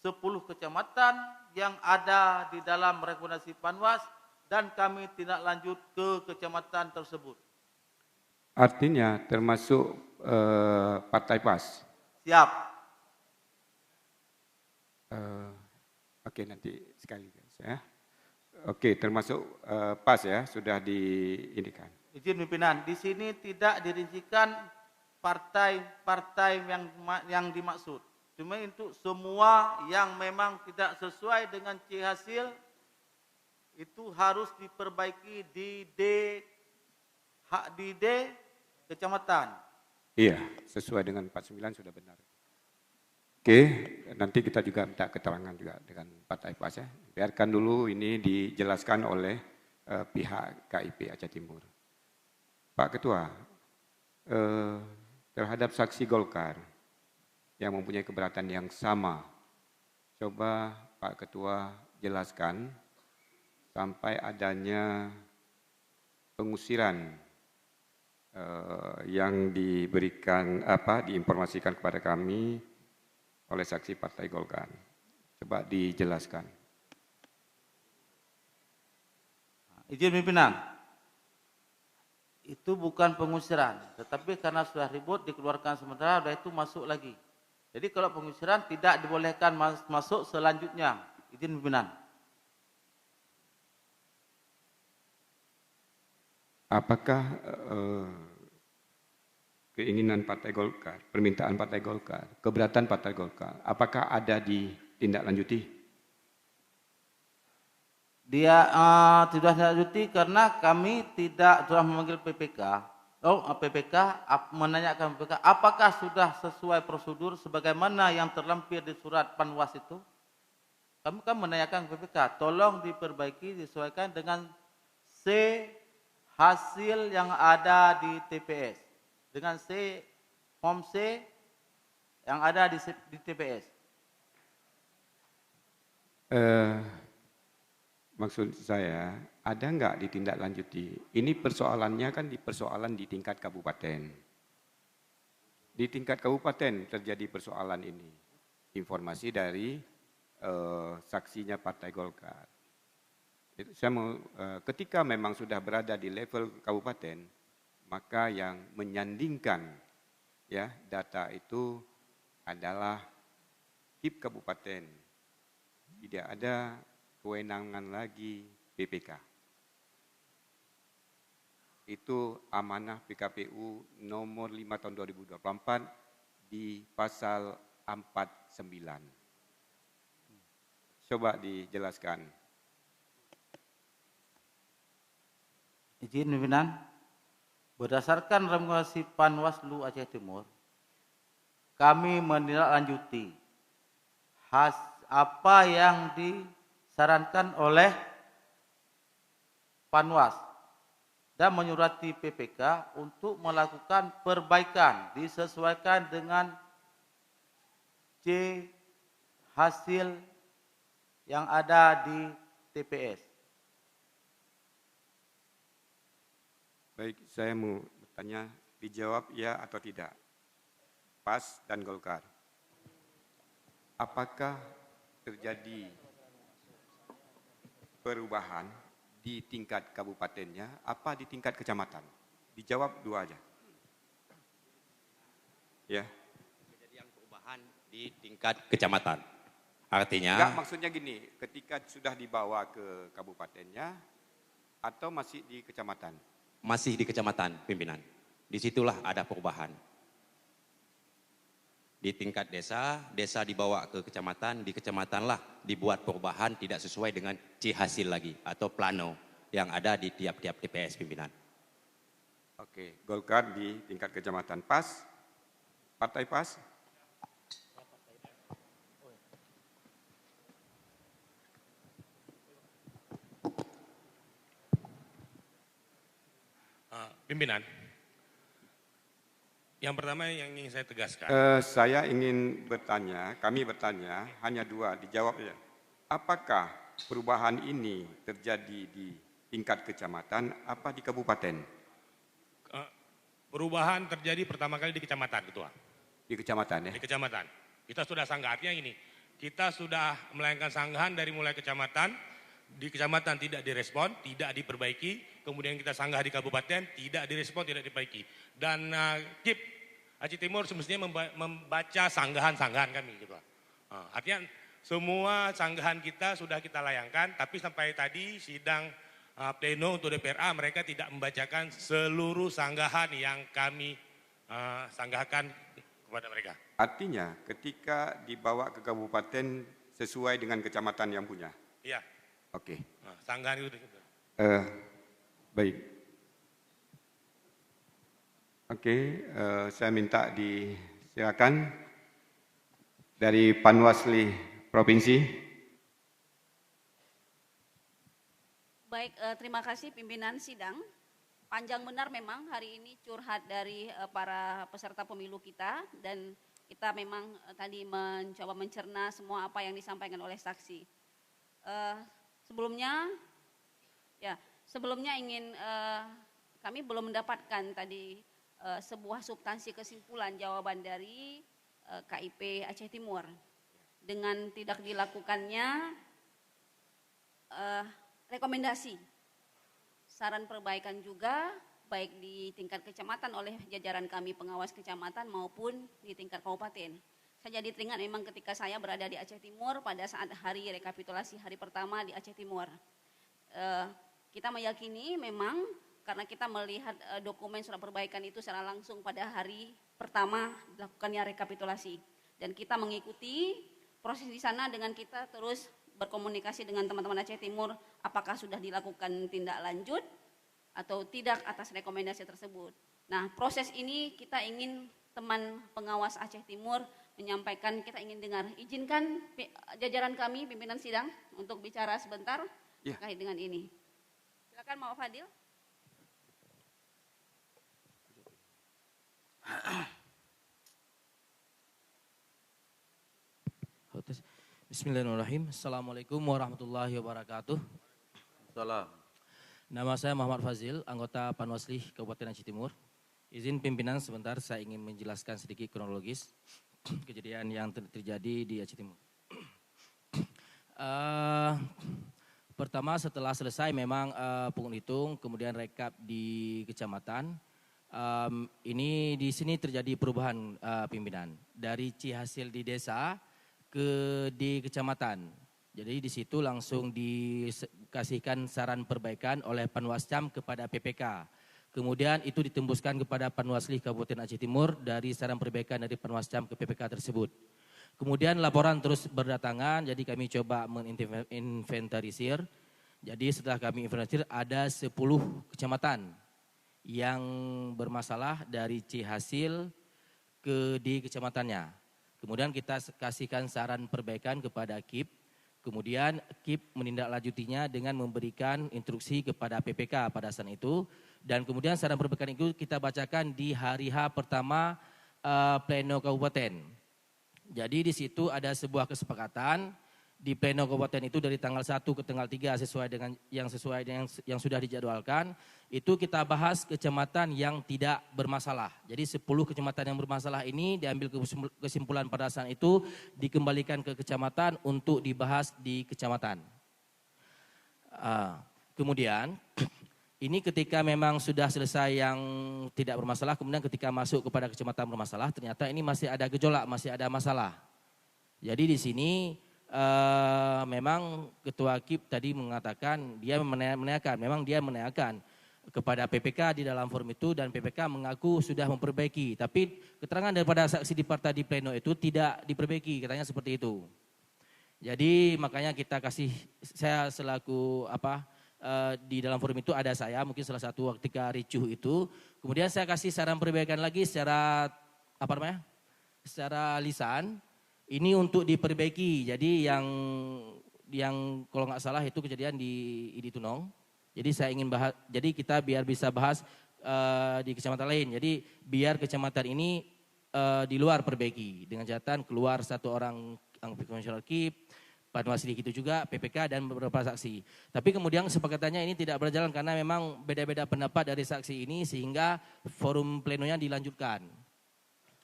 10 kecamatan yang ada di dalam rekomendasi Panwas dan kami tindak lanjut ke kecamatan tersebut. Artinya termasuk Partai PAS? Siap. Oke, nanti sekali guys ya. Oke, termasuk PAS ya, sudah diindikan. Izin pimpinan, di sini tidak dirincikan partai-partai yang dimaksud. Cuma untuk semua yang memang tidak sesuai dengan C hasil itu harus diperbaiki di D kecamatan. Iya, sesuai dengan 49 sudah benar. Oke, nanti kita juga minta keterangan juga dengan Partai PAS ya. Biarkan dulu ini dijelaskan oleh pihak KIP Aceh Timur. Pak Ketua, terhadap saksi Golkar yang mempunyai keberatan yang sama, coba Pak Ketua jelaskan sampai adanya pengusiran yang diberikan diinformasikan kepada kami oleh saksi Partai Golkar. Coba dijelaskan. Izin pimpinan, itu bukan pengusiran, tetapi karena sudah ribut dikeluarkan sementara, sudah itu masuk lagi. Jadi kalau pengusiran tidak dibolehkan masuk selanjutnya. Izin pimpinan. Apakah keinginan Partai Golkar, permintaan Partai Golkar, keberatan Partai Golkar, apakah ada ditindaklanjuti? Dia tidak ditindaklanjuti karena kami tidak telah memanggil PPK. PPK menanyakan PPK apakah sudah sesuai prosedur sebagaimana yang terlampir di surat Panwas itu. Kami kan menanyakan PPK, tolong diperbaiki, disesuaikan dengan C hasil yang ada di TPS. Dengan form C yang ada di TPS. Maksud saya, ada nggak ditindaklanjuti? Ini persoalannya kan persoalan di tingkat kabupaten. Di tingkat kabupaten terjadi persoalan ini. Informasi dari saksinya Partai Golkar. Saya mau, ketika memang sudah berada di level kabupaten, maka yang menyandingkan ya data itu adalah KIP kabupaten. Tidak ada kewenangan lagi PPK. Itu amanah PKPU nomor 5 tahun 2024 di pasal 49. Coba dijelaskan. Izin pimpinan, berdasarkan rekomendasi Panwaslu Aceh Timur, kami menindaklanjuti apa yang disarankan oleh Panwas dan menyurati PPK untuk melakukan perbaikan disesuaikan dengan C hasil yang ada di TPS. Baik, saya mau bertanya Dijawab ya atau tidak. PAS dan Golkar. Apakah terjadi perubahan di tingkat kabupatennya, apa di tingkat kecamatan? Dijawab dua aja. Ya. Kejadian perubahan di tingkat kecamatan. Artinya? Enggak, maksudnya gini, ketika sudah dibawa ke kabupatennya atau masih di kecamatan? Masih di kecamatan, pimpinan. Disitulah ada perubahan. Di tingkat desa, desa dibawa ke kecamatan, di kecamatanlah dibuat perubahan tidak sesuai dengan C-hasil lagi atau plano yang ada di tiap-tiap TPS, pimpinan. Oke, Golkar di tingkat kecamatan. PAS? Partai PAS? Pimpinan, yang pertama yang ingin saya tegaskan. Saya ingin bertanya, kami bertanya, hanya dua, dijawab ya. Apakah perubahan ini terjadi di tingkat kecamatan apa di kabupaten? Perubahan terjadi pertama kali di kecamatan, Ketua. Di kecamatan ya? Di kecamatan. Kita sudah sanggah, artinya ini, kita sudah melayangkan sanggahan dari mulai kecamatan, di kecamatan tidak direspon, tidak diperbaiki, kemudian kita sanggah di kabupaten, tidak direspon, tidak diperbaiki. Dan KIP Aceh Timur semestinya membaca sanggahan-sanggahan kami. Gitu. Artinya semua sanggahan kita sudah kita layangkan, tapi sampai tadi sidang pleno untuk DPRA mereka tidak membacakan seluruh sanggahan yang kami sanggahkan kepada mereka. Artinya ketika dibawa ke kabupaten sesuai dengan kecamatan yang punya? Iya. Oke. Sanggahan itu. Baik. Oke, saya minta disilakan dari Panwasli Provinsi. Baik, terima kasih pimpinan sidang. Panjang benar memang hari ini curhat dari para peserta pemilu kita dan kita memang tadi mencoba mencerna semua apa yang disampaikan oleh saksi. Sebelumnya ingin kami belum mendapatkan tadi sebuah substansi kesimpulan jawaban dari KIP Aceh Timur dengan tidak dilakukannya rekomendasi, saran perbaikan juga baik di tingkat kecamatan oleh jajaran kami pengawas kecamatan maupun di tingkat kabupaten. Saya jadi teringat memang ketika saya berada di Aceh Timur pada saat hari rekapitulasi hari pertama di Aceh Timur. Kita meyakini memang karena kita melihat dokumen surat perbaikan itu secara langsung pada hari pertama dilakukannya rekapitulasi. Dan kita mengikuti proses di sana dengan kita terus berkomunikasi dengan teman-teman Aceh Timur apakah sudah dilakukan tindak lanjut atau tidak atas rekomendasi tersebut. Nah, proses ini kita ingin teman pengawas Aceh Timur menyampaikan, kita ingin dengar. Izinkan jajaran kami, pimpinan sidang, untuk bicara sebentar terkait dengan ini. Silakan Pak Fadil. Bismillahirrahmanirrahim. Assalamualaikum warahmatullahi wabarakatuh. Salam. Nama saya Muhammad Fazil, anggota Panwasli Kabupaten Aceh Timur. Izin pimpinan sebentar, saya ingin menjelaskan sedikit kronologis kejadian yang terjadi di Aceh Timur. Pertama setelah selesai memang penghitung, kemudian rekap di kecamatan. Ini di sini terjadi perubahan pimpinan dari C-hasil di desa di kecamatan. Jadi di situ langsung dikasihkan saran perbaikan oleh Panwascam kepada PPK. Kemudian itu ditembuskan kepada Panwasli Kabupaten Aceh Timur dari saran perbaikan dari Panwascam ke PPK tersebut. Kemudian laporan terus berdatangan, jadi kami coba menginventarisir. Jadi setelah kami inventarisir ada 10 kecamatan yang bermasalah dari C-hasil di kecamatannya. Kemudian kita kasihkan saran perbaikan kepada KIP. Kemudian KIP menindaklanjutinya dengan memberikan instruksi kepada PPK pada saat itu. Dan kemudian saran perbaikan itu kita bacakan di hari H pertama pleno kabupaten. Jadi di situ ada sebuah kesepakatan di pleno kabupaten itu dari tanggal 1 ke tanggal 3 sesuai dengan yang sudah dijadwalkan, itu kita bahas kecamatan yang tidak bermasalah. Jadi 10 kecamatan yang bermasalah ini diambil kesimpulan pada saat itu dikembalikan ke kecamatan untuk dibahas di kecamatan. Kemudian ini ketika memang sudah selesai yang tidak bermasalah, kemudian ketika masuk kepada kecamatan bermasalah, ternyata ini masih ada gejolak, masih ada masalah. Jadi di sini memang Ketua KIP tadi mengatakan, dia menanyakan kepada PPK di dalam forum itu, dan PPK mengaku sudah memperbaiki. Tapi keterangan daripada saksi di partai di pleno itu tidak diperbaiki, katanya seperti itu. Jadi makanya saya selaku di dalam forum itu ada saya, mungkin salah satu ketika ricuh itu, kemudian saya kasih saran perbaikan lagi secara secara lisan, ini untuk diperbaiki. Jadi yang kalau nggak salah itu kejadian di Tunong. Jadi saya ingin bahas, jadi kita biar bisa bahas di kecamatan lain. Jadi biar kecamatan ini di luar perbaiki dengan catatan keluar 1 orang anggota komisioner KIP, Panwasli itu juga, PPK dan beberapa saksi. Tapi kemudian kesepakatannya ini tidak berjalan karena memang beda-beda pendapat dari saksi ini sehingga forum plenonya dilanjutkan.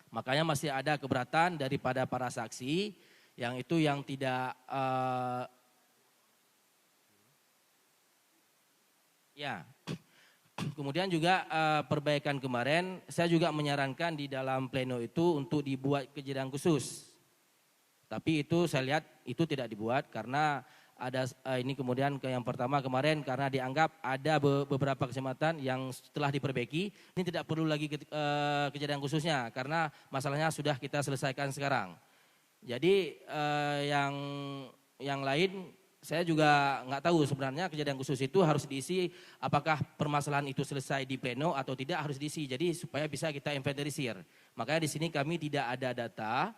Makanya masih ada keberatan daripada para saksi yang itu yang tidak Kemudian juga perbaikan kemarin saya juga menyarankan di dalam pleno itu untuk dibuat kejadian khusus. Tapi itu saya lihat itu tidak dibuat karena ada ini kemudian yang pertama kemarin karena dianggap ada beberapa kecamatan yang setelah diperbaiki ini tidak perlu lagi kejadian khususnya karena masalahnya sudah kita selesaikan sekarang. Jadi yang lain saya juga nggak tahu sebenarnya kejadian khusus itu harus diisi apakah permasalahan itu selesai di pleno atau tidak harus diisi. Jadi supaya bisa kita inventarisir. Makanya di sini kami tidak ada data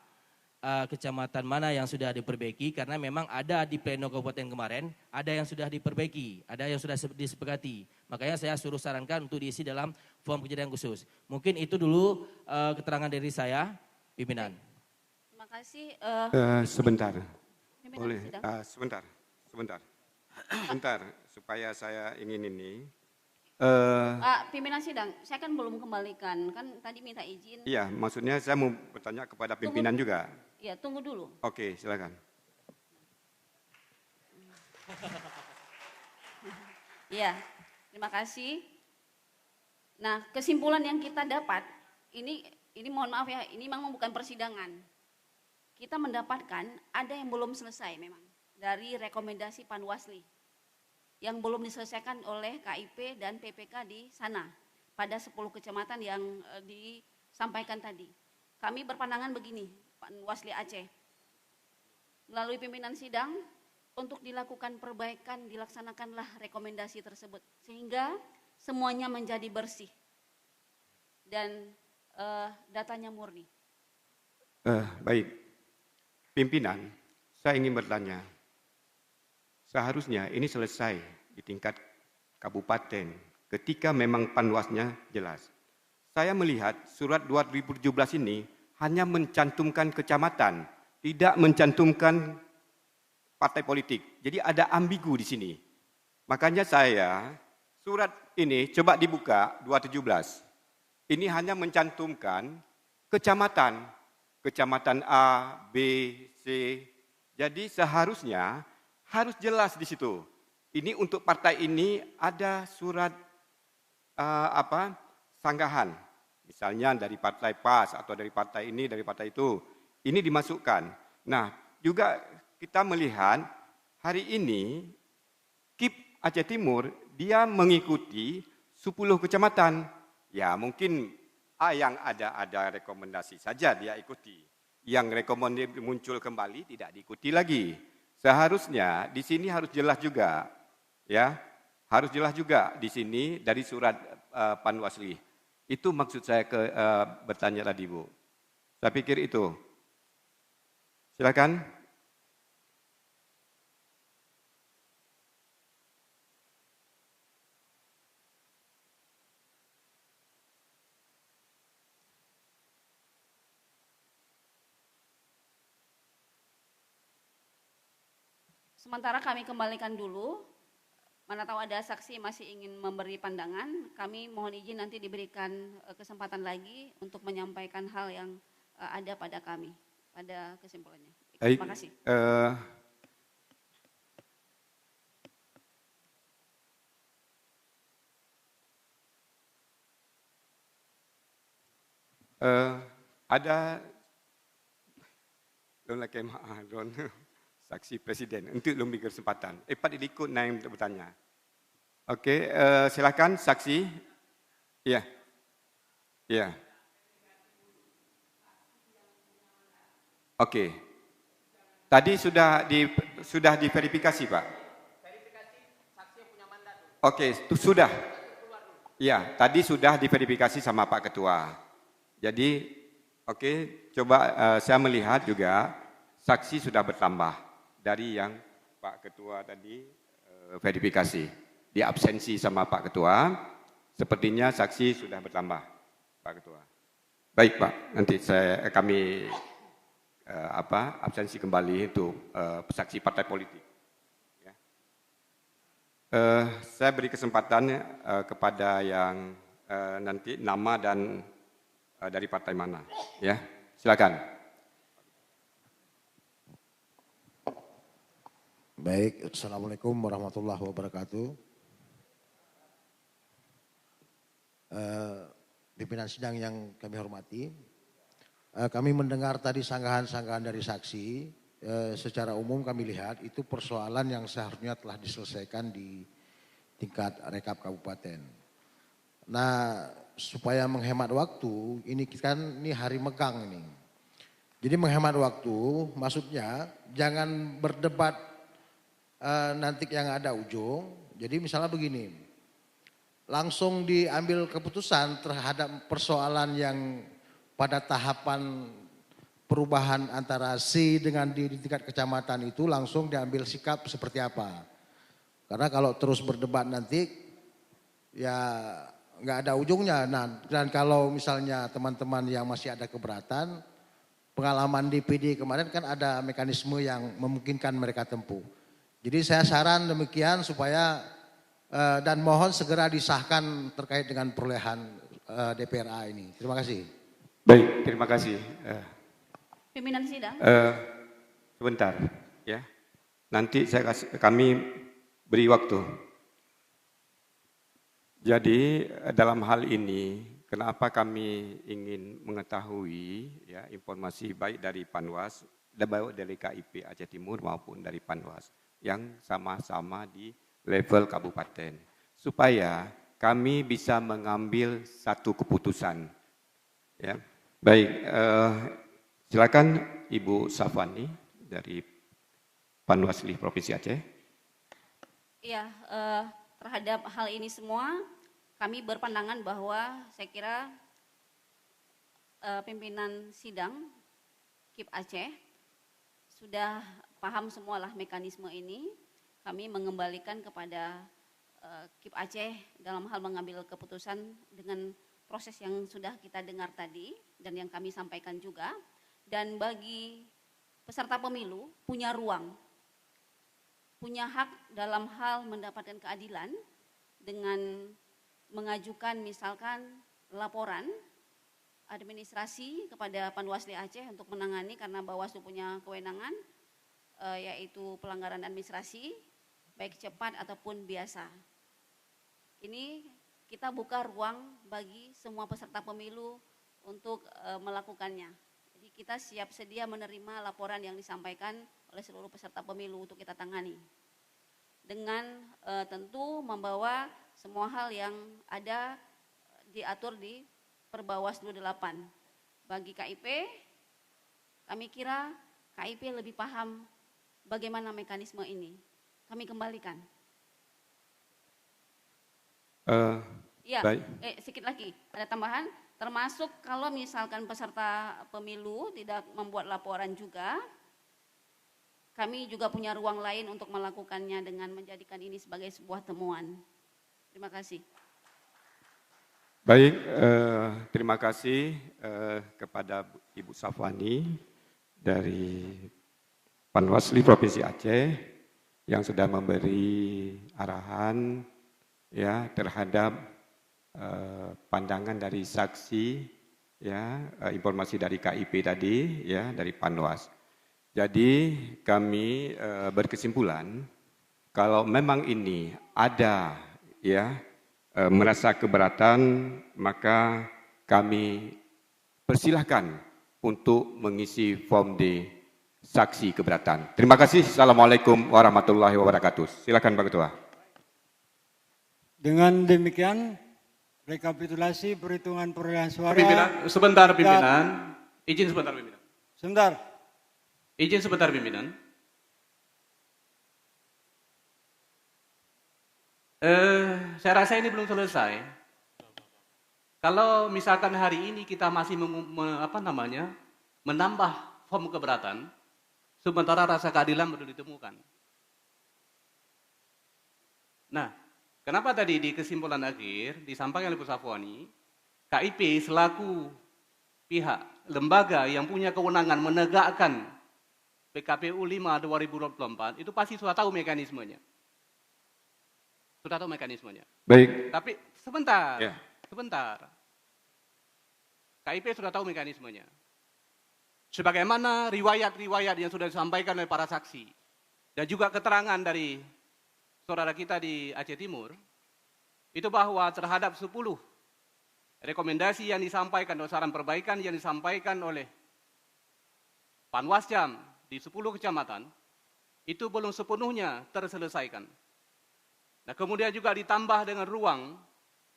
kecamatan mana yang sudah diperbaiki karena memang ada di pleno kabupaten kemarin ada yang sudah diperbaiki, ada yang sudah disepakati. Makanya saya suruh sarankan untuk diisi dalam form kejadian khusus. Mungkin itu dulu keterangan dari saya, pimpinan. Terima kasih. Sebentar, boleh? Sebentar, supaya saya ingin ini. Pimpinan sidang, saya kan belum kembalikan, kan tadi minta izin. Iya, maksudnya saya mau bertanya kepada pimpinan juga. Iya, tunggu dulu. Oke, silakan. Iya, terima kasih. Nah, kesimpulan yang kita dapat, ini mohon maaf ya, ini memang bukan persidangan. Kita mendapatkan ada yang belum selesai memang, dari rekomendasi Panwasli. Yang belum diselesaikan oleh KIP dan PPK di sana pada 10 kecamatan yang disampaikan tadi. Kami berpandangan begini, Panwasli Aceh, melalui pimpinan sidang untuk dilakukan perbaikan dilaksanakanlah rekomendasi tersebut sehingga semuanya menjadi bersih dan datanya murni. Baik, pimpinan, saya ingin bertanya. Seharusnya ini selesai di tingkat kabupaten ketika memang panwasnya jelas. Saya melihat surat 2017 ini hanya mencantumkan kecamatan, tidak mencantumkan partai politik. Jadi ada ambigu di sini. Makanya saya surat ini coba dibuka 217. Ini hanya mencantumkan kecamatan, kecamatan A, B, C. Jadi seharusnya harus jelas di situ. Ini untuk partai ini ada surat sanggahan. Misalnya dari partai PAS atau dari partai ini, dari partai itu. Ini dimasukkan. Nah, juga kita melihat hari ini KIP Aceh Timur dia mengikuti 10 kecamatan. Ya, mungkin yang ada rekomendasi saja dia ikuti. Yang rekomendasi muncul kembali tidak diikuti lagi. Seharusnya di sini harus jelas juga, ya, harus jelas juga di sini dari surat Panwasli. Itu maksud saya bertanya tadi, Bu. Saya pikir itu. Silakan. sementara kami kembalikan dulu. Mana tahu ada saksi masih ingin memberi pandangan, kami mohon izin nanti diberikan kesempatan lagi untuk menyampaikan hal yang ada pada kami, pada kesimpulannya. Terima kasih. Ada saksi presiden untuk memberi kesempatan. Pak ikut naik untuk bertanya. Okey, silakan saksi. Ya. Ya. Okey. Tadi sudah diverifikasi, Pak. Verifikasi saksi yang punya mandat. Okey, sudah. Ya, tadi sudah diverifikasi sama Pak Ketua. Jadi, okey, coba saya melihat juga saksi sudah bertambah dari yang Pak Ketua tadi verifikasi. Di absensi sama Pak Ketua, sepertinya saksi sudah bertambah, Pak Ketua. Baik, Pak, nanti kami absensi kembali untuk saksi partai politik. Ya. Saya beri kesempatan kepada yang nanti nama dan dari partai mana, ya. Silakan. Baik, Assalamualaikum warahmatullahi wabarakatuh. Pimpinan sidang yang kami hormati, kami mendengar tadi sanggahan-sanggahan dari saksi. Secara umum kami lihat itu persoalan yang seharusnya telah diselesaikan di tingkat rekap kabupaten. Nah, supaya menghemat waktu, ini hari megang ini. Jadi menghemat waktu, maksudnya jangan berdebat nanti yang ada ujung. Jadi misalnya begini, langsung diambil keputusan terhadap persoalan yang pada tahapan perubahan antara C dengan D di tingkat kecamatan itu langsung diambil sikap seperti apa. Karena kalau terus berdebat nanti ya nggak ada ujungnya. Nah, dan kalau misalnya teman-teman yang masih ada keberatan, pengalaman DPD kemarin kan ada mekanisme yang memungkinkan mereka tempuh. Jadi saya saran demikian supaya dan mohon segera disahkan terkait dengan perolehan DPRA ini. Terima kasih. Baik, terima kasih. Pimpinan sidang. Sebentar, ya. Nanti kami beri waktu. Jadi dalam hal ini, kenapa kami ingin mengetahui ya informasi baik dari Panwas, baik dari KIP Aceh Timur maupun dari Panwas yang sama-sama di level kabupaten, supaya kami bisa mengambil satu keputusan. Ya, baik. Silakan Ibu Safwani dari Panwasli Provinsi Aceh. Iya, terhadap hal ini semua kami berpandangan bahwa saya kira pimpinan sidang KIP Aceh sudah paham semualah mekanisme ini. Kami mengembalikan kepada KIP Aceh dalam hal mengambil keputusan dengan proses yang sudah kita dengar tadi dan yang kami sampaikan juga. Dan bagi peserta pemilu punya ruang, punya hak dalam hal mendapatkan keadilan dengan mengajukan misalkan laporan administrasi kepada Panwasli Aceh untuk menangani karena Bawaslu punya kewenangan yaitu pelanggaran administrasi baik cepat ataupun biasa. Ini kita buka ruang bagi semua peserta pemilu untuk melakukannya. Jadi kita siap sedia menerima laporan yang disampaikan oleh seluruh peserta pemilu untuk kita tangani. Dengan tentu membawa semua hal yang ada diatur di Perbawaslu 8. Bagi KIP, kami kira KIP lebih paham bagaimana mekanisme ini. Kami kembalikan. Ya, sedikit lagi ada tambahan, termasuk kalau misalkan peserta pemilu tidak membuat laporan juga, kami juga punya ruang lain untuk melakukannya dengan menjadikan ini sebagai sebuah temuan. Terima kasih. Baik, terima kasih kepada Ibu Safwani dari Panwasli Provinsi Aceh. yang sudah memberi arahan ya terhadap pandangan dari saksi ya, informasi dari KIP tadi ya, dari Panwas. Jadi kami berkesimpulan kalau memang ini ada ya merasa keberatan, maka kami persilahkan untuk mengisi form D saksi keberatan. Terima kasih. Assalamualaikum warahmatullahi wabarakatuh. Silakan Pak Ketua. Dengan demikian, rekapitulasi perhitungan perolehan suara. Pimpinan, sebentar pimpinan. Izin sebentar pimpinan. Sebentar. Izin sebentar pimpinan. Saya rasa ini belum selesai. Kalau misalkan hari ini kita masih menambah form keberatan, sementara rasa keadilan belum ditemukan. Nah, kenapa tadi di kesimpulan akhir disampaikan oleh Bu Safwani, KIP selaku pihak lembaga yang punya kewenangan menegakkan PKPU 5 2024 itu pasti sudah tahu mekanismenya. Sudah tahu mekanismenya. Baik. Tapi sebentar, Ya. sebentar. KIP sudah tahu mekanismenya. Sebagaimana riwayat-riwayat yang sudah disampaikan oleh para saksi dan juga keterangan dari saudara kita di Aceh Timur, itu bahwa terhadap 10 rekomendasi yang disampaikan atau saran perbaikan yang disampaikan oleh Panwasjam di 10 kecamatan, itu belum sepenuhnya terselesaikan. Nah, kemudian juga ditambah dengan ruang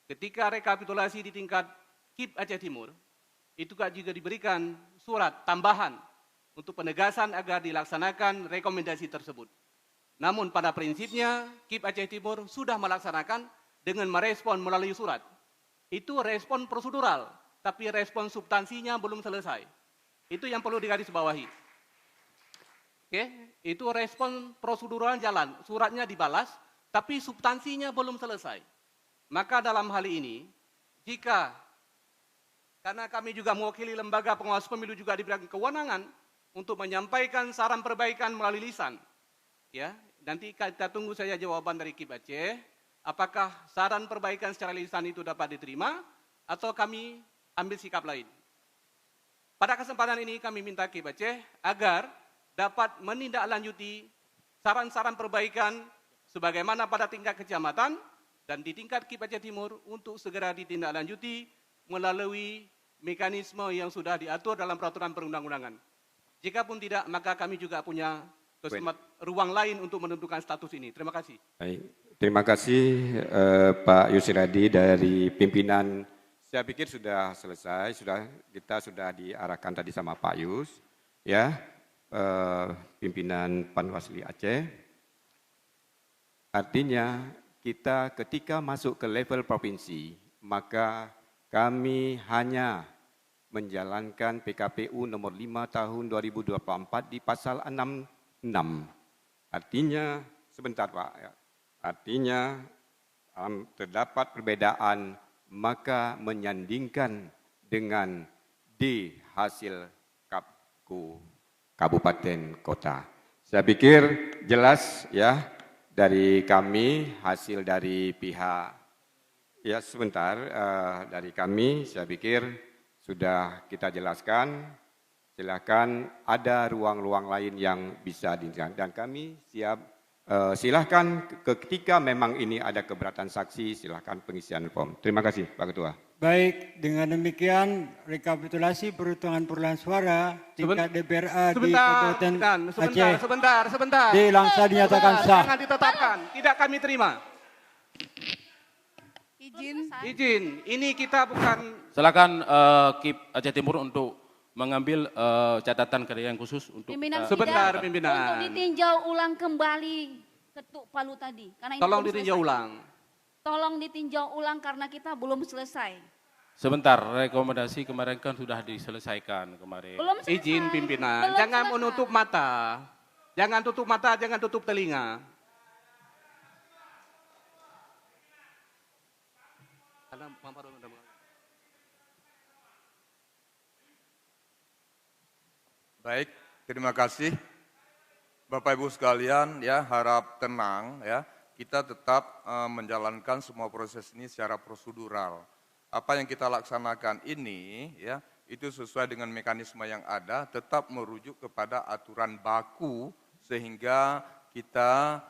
ketika rekapitulasi di tingkat KIP Aceh Timur, itu juga diberikan surat tambahan untuk penegasan agar dilaksanakan rekomendasi tersebut. Namun pada prinsipnya KIP Aceh Timur sudah melaksanakan dengan merespon melalui surat. Itu respon prosedural, tapi respon substansinya belum selesai. Itu yang perlu digarisbawahi. Oke, itu respon prosedural jalan, suratnya dibalas, tapi substansinya belum selesai. Maka dalam hal ini, karena kami juga mewakili lembaga pengawas pemilu juga diberikan kewenangan untuk menyampaikan saran perbaikan melalui lisan. Ya, nanti kita tunggu saja jawaban dari KIP Aceh, apakah saran perbaikan secara lisan itu dapat diterima atau kami ambil sikap lain. Pada kesempatan ini kami minta KIP Aceh agar dapat menindaklanjuti saran-saran perbaikan sebagaimana pada tingkat kecamatan dan di tingkat KIP Aceh Timur untuk segera ditindaklanjuti melalui mekanisme yang sudah diatur dalam peraturan perundang-undangan. Jikapun tidak, maka kami juga punya ruang lain untuk menentukan status ini. Terima kasih. Baik. Terima kasih Pak Yusradi dari pimpinan. Saya pikir sudah selesai, kita sudah diarahkan tadi sama Pak Yus, ya, pimpinan Panwasli Aceh. Artinya kita ketika masuk ke level provinsi, maka kami hanya menjalankan PKPU nomor 5 tahun 2024 di pasal 6. Artinya, sebentar Pak, ya. Artinya terdapat perbedaan, maka menyandingkan dengan di hasil KAPKU Kabupaten Kota. Saya pikir jelas ya dari kami, hasil dari pihak, ya sebentar, dari kami saya pikir sudah kita jelaskan. Silakan ada ruang-ruang lain yang bisa dijelaskan dan kami siap. Silahkan ketika memang ini ada keberatan saksi, silahkan pengisian form. Terima kasih Pak Ketua. Baik, dengan demikian rekapitulasi perhitungan perolehan suara tingkat DPRA di Kabupaten Aceh. Sebentar. Langsung dinyatakan sah. Jangan ditetapkan, tidak kami terima. Izin. Ini kita bukan. Silakan KIP Aceh Timur untuk mengambil catatan kerjaan khusus untuk sebentar pimpinan. Untuk ditinjau ulang kembali ketuk palu tadi. Karena ini tolong belum ditinjau selesai. ulang. Tolong ditinjau ulang karena kita belum selesai. Sebentar, rekomendasi kemarin kan sudah diselesaikan kemarin. Belum selesai. Izin pimpinan, jangan menutup mata. Jangan tutup mata, jangan tutup telinga. Karena Pak Farul sudah mengatakan. Baik, terima kasih. Bapak Ibu sekalian, ya harap tenang ya. Kita tetap menjalankan semua proses ini secara prosedural. Apa yang kita laksanakan ini ya itu sesuai dengan mekanisme yang ada, tetap merujuk kepada aturan baku sehingga kita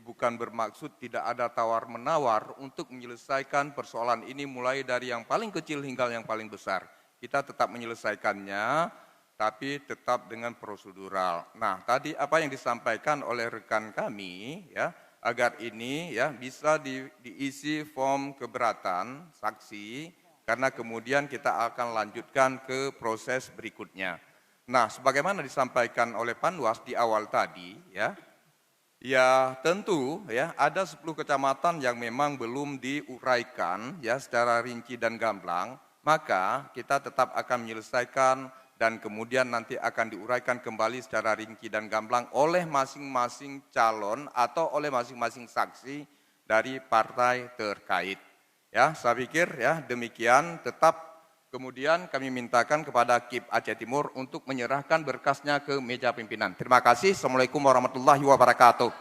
bukan bermaksud tidak ada tawar-menawar untuk menyelesaikan persoalan ini mulai dari yang paling kecil hingga yang paling besar. Kita tetap menyelesaikannya, tapi tetap dengan prosedural. Nah, tadi apa yang disampaikan oleh rekan kami, ya, agar ini ya bisa diisi form keberatan saksi, karena kemudian kita akan lanjutkan ke proses berikutnya. Nah, sebagaimana disampaikan oleh Panwas di awal tadi, ya tentu ya ada 10 kecamatan yang memang belum diuraikan ya secara rinci dan gamblang, maka kita tetap akan menyelesaikan dan kemudian nanti akan diuraikan kembali secara rinci dan gamblang oleh masing-masing calon atau oleh masing-masing saksi dari partai terkait. Ya, saya pikir ya demikian, tetap kemudian kami mintakan kepada KIP Aceh Timur untuk menyerahkan berkasnya ke meja pimpinan. Terima kasih. Assalamualaikum warahmatullahi wabarakatuh.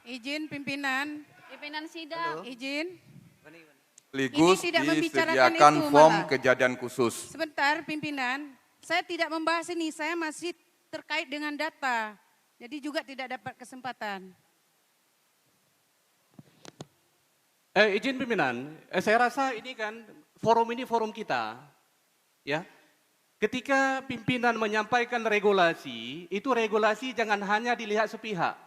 Izin pimpinan. Pimpinan sidang. Izin. Sekaligus disediakan itu, form malah. kejadian khusus. Sebentar pimpinan, saya tidak membahas ini, saya masih terkait dengan data. Jadi juga tidak dapat kesempatan. Izin pimpinan, saya rasa ini kan forum ini forum kita, ya. Ketika pimpinan menyampaikan regulasi, itu regulasi jangan hanya dilihat sepihak.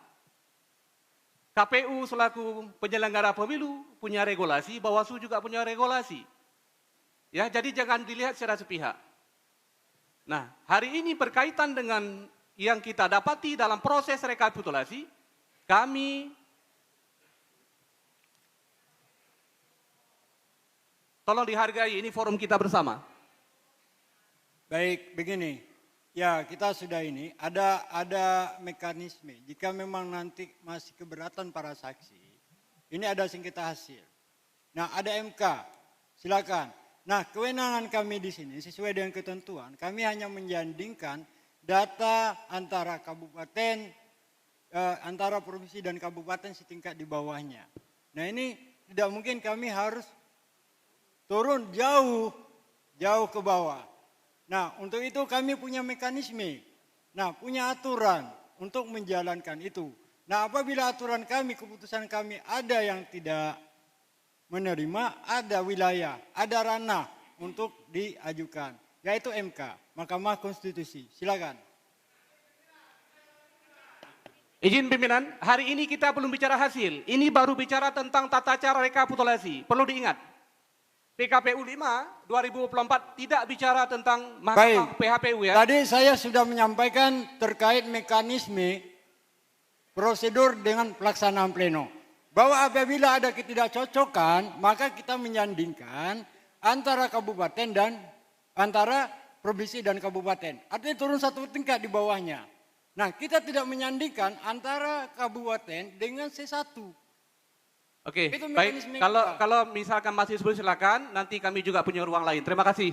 KPU selaku penyelenggara pemilu punya regulasi, Bawaslu juga punya regulasi. Ya, jadi jangan dilihat secara sepihak. Nah, hari ini berkaitan dengan yang kita dapati dalam proses rekapitulasi, kami tolong dihargai, ini forum kita bersama. Baik, begini. Ya, kita sudah ini ada mekanisme. Jika memang nanti masih keberatan para saksi, ini ada sengketa hasil. Nah, ada MK. Silakan. Nah, kewenangan kami di sini sesuai dengan ketentuan, kami hanya menjandingkan data antara kabupaten, antara provinsi dan kabupaten setingkat di bawahnya. Nah, ini tidak mungkin kami harus turun jauh ke bawah. Nah, untuk itu kami punya mekanisme. Nah, punya aturan untuk menjalankan itu. Nah, apabila aturan kami, keputusan kami ada yang tidak menerima, ada wilayah, ada ranah untuk diajukan, yaitu MK, Mahkamah Konstitusi. Silakan. Izin pimpinan, hari ini kita belum bicara hasil. Ini baru bicara tentang tata cara rekapitulasi. Perlu diingat. PKPU 5 2024 tidak bicara tentang Mahkamah PHPU ya. Tadi saya sudah menyampaikan terkait mekanisme prosedur dengan pelaksanaan pleno. Bahwa apabila ada ketidakcocokan, maka kita menyandingkan antara kabupaten dan antara provinsi dan kabupaten. Artinya turun satu tingkat di bawahnya. Nah, kita tidak menyandingkan antara kabupaten dengan C1. Oke, baik. Kalau misalkan masih sebelum silakan, nanti kami juga punya ruang lain. Terima kasih.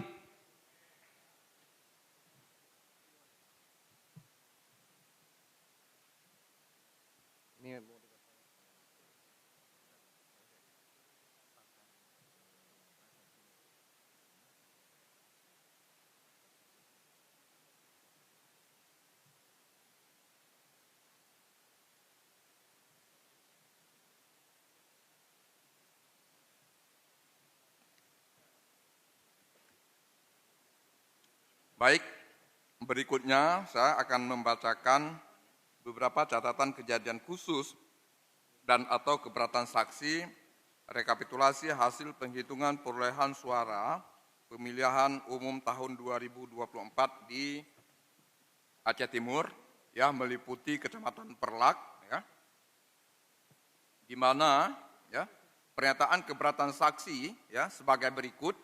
Baik, berikutnya saya akan membacakan beberapa catatan kejadian khusus dan atau keberatan saksi rekapitulasi hasil penghitungan perolehan suara pemilihan umum tahun 2024 di Aceh Timur, ya, meliputi Kecamatan Perlak, ya, di mana ya pernyataan keberatan saksi ya sebagai berikut.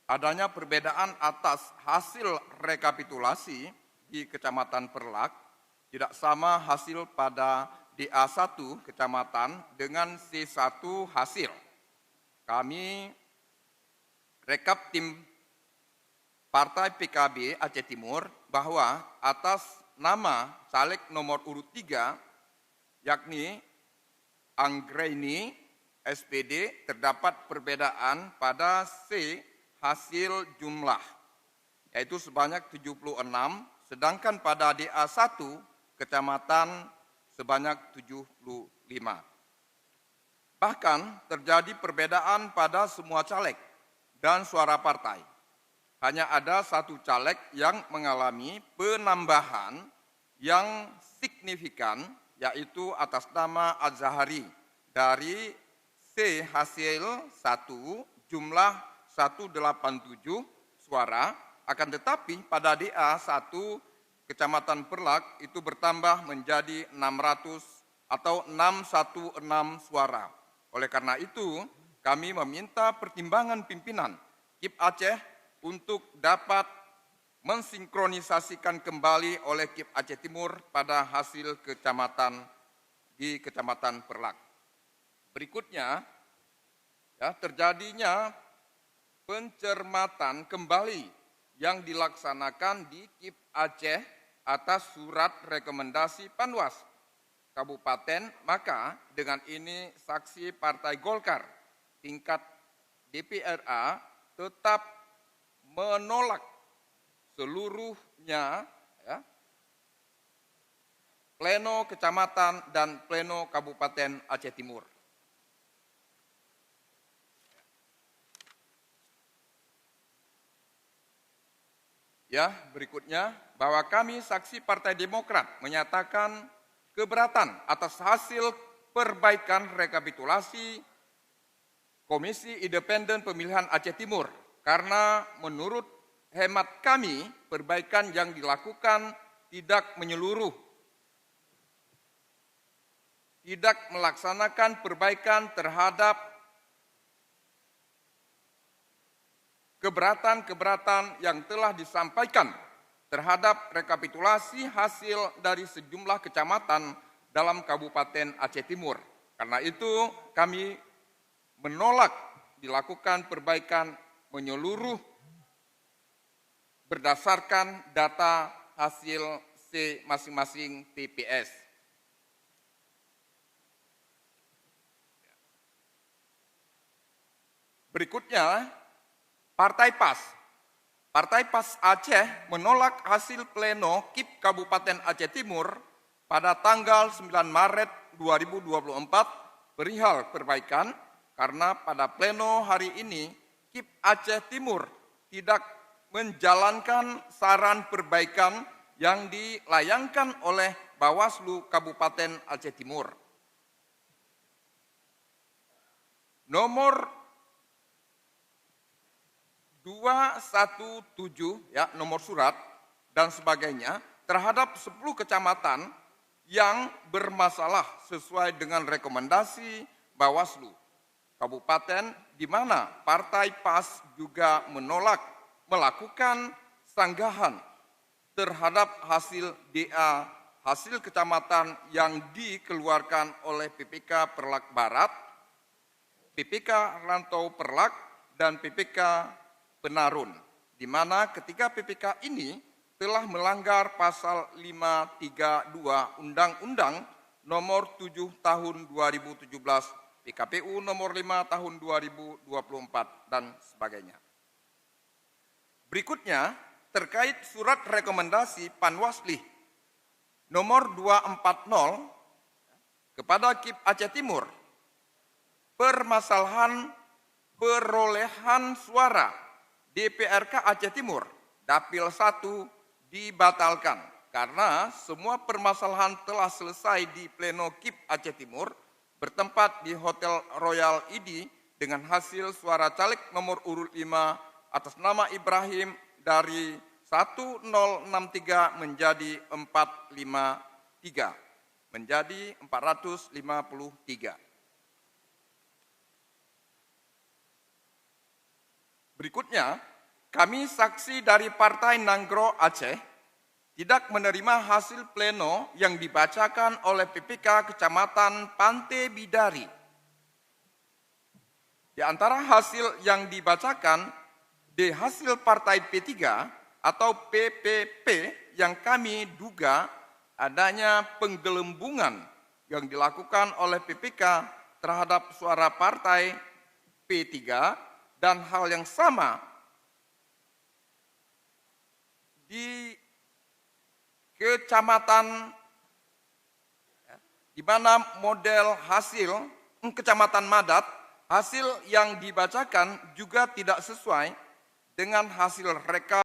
Adanya perbedaan atas hasil rekapitulasi di Kecamatan Perlak tidak sama hasil pada DA1 Kecamatan dengan C1 hasil. Kami rekap tim Partai PKB Aceh Timur bahwa atas nama caleg nomor urut 3, yakni Anggraini SPD, terdapat perbedaan pada C hasil jumlah, yaitu sebanyak 76, sedangkan pada DA1 kecamatan sebanyak 75. Bahkan terjadi perbedaan pada semua caleg dan suara partai. Hanya ada satu caleg yang mengalami penambahan yang signifikan, yaitu atas nama Az-Zahari dari C hasil 1 jumlah 187 suara, akan tetapi pada DA1 Kecamatan Perlak itu bertambah menjadi 600 atau 616 suara. Oleh karena itu, kami meminta pertimbangan pimpinan KIP Aceh untuk dapat mensinkronisasikan kembali oleh KIP Aceh Timur pada hasil kecamatan di Kecamatan Perlak. Berikutnya, ya, terjadinya pencermatan kembali yang dilaksanakan di KIP Aceh atas surat rekomendasi Panwas Kabupaten, maka dengan ini saksi Partai Golkar tingkat DPRA tetap menolak seluruhnya, ya, pleno kecamatan dan pleno Kabupaten Aceh Timur. Ya, berikutnya bahwa kami saksi Partai Demokrat menyatakan keberatan atas hasil perbaikan rekapitulasi Komisi Independen Pemilihan Aceh Timur, karena menurut hemat kami perbaikan yang dilakukan tidak menyeluruh, tidak melaksanakan perbaikan terhadap keberatan-keberatan yang telah disampaikan terhadap rekapitulasi hasil dari sejumlah kecamatan dalam Kabupaten Aceh Timur. Karena itu kami menolak dilakukan perbaikan menyeluruh berdasarkan data hasil C masing-masing TPS. Berikutnya, Partai PAS. Partai PAS Aceh menolak hasil pleno KIP Kabupaten Aceh Timur pada tanggal 9 Maret 2024 perihal perbaikan, karena pada pleno hari ini KIP Aceh Timur tidak menjalankan saran perbaikan yang dilayangkan oleh Bawaslu Kabupaten Aceh Timur. Nomor 217, ya, nomor surat dan sebagainya terhadap 10 kecamatan yang bermasalah sesuai dengan rekomendasi Bawaslu Kabupaten, di mana Partai PAS juga menolak melakukan sanggahan terhadap hasil DA, hasil kecamatan yang dikeluarkan oleh PPK Perlak Barat, PPK Rantau Perlak, dan PPK Penarun, di mana ketiga PPK ini telah melanggar pasal 532 Undang-Undang nomor 7 tahun 2017, PKPU nomor 5 tahun 2024, dan sebagainya. Berikutnya, terkait surat rekomendasi Panwasli nomor 240 kepada KIP Aceh Timur, permasalahan perolehan suara DPRK Aceh Timur, Dapil 1 dibatalkan karena semua permasalahan telah selesai di pleno KIP Aceh Timur bertempat di Hotel Royal ID dengan hasil suara caleg nomor urut 5 atas nama Ibrahim dari 1063 menjadi 453, menjadi 453. Berikutnya, kami saksi dari Partai Nanggro Aceh tidak menerima hasil pleno yang dibacakan oleh PPK Kecamatan Pantai Bidari. Di antara hasil yang dibacakan, di hasil Partai P3 atau PPP yang kami duga adanya penggelembungan yang dilakukan oleh PPK terhadap suara partai P3 dan hal yang sama di kecamatan di mana model hasil Kecamatan Madat, hasil yang dibacakan juga tidak sesuai dengan hasil rekap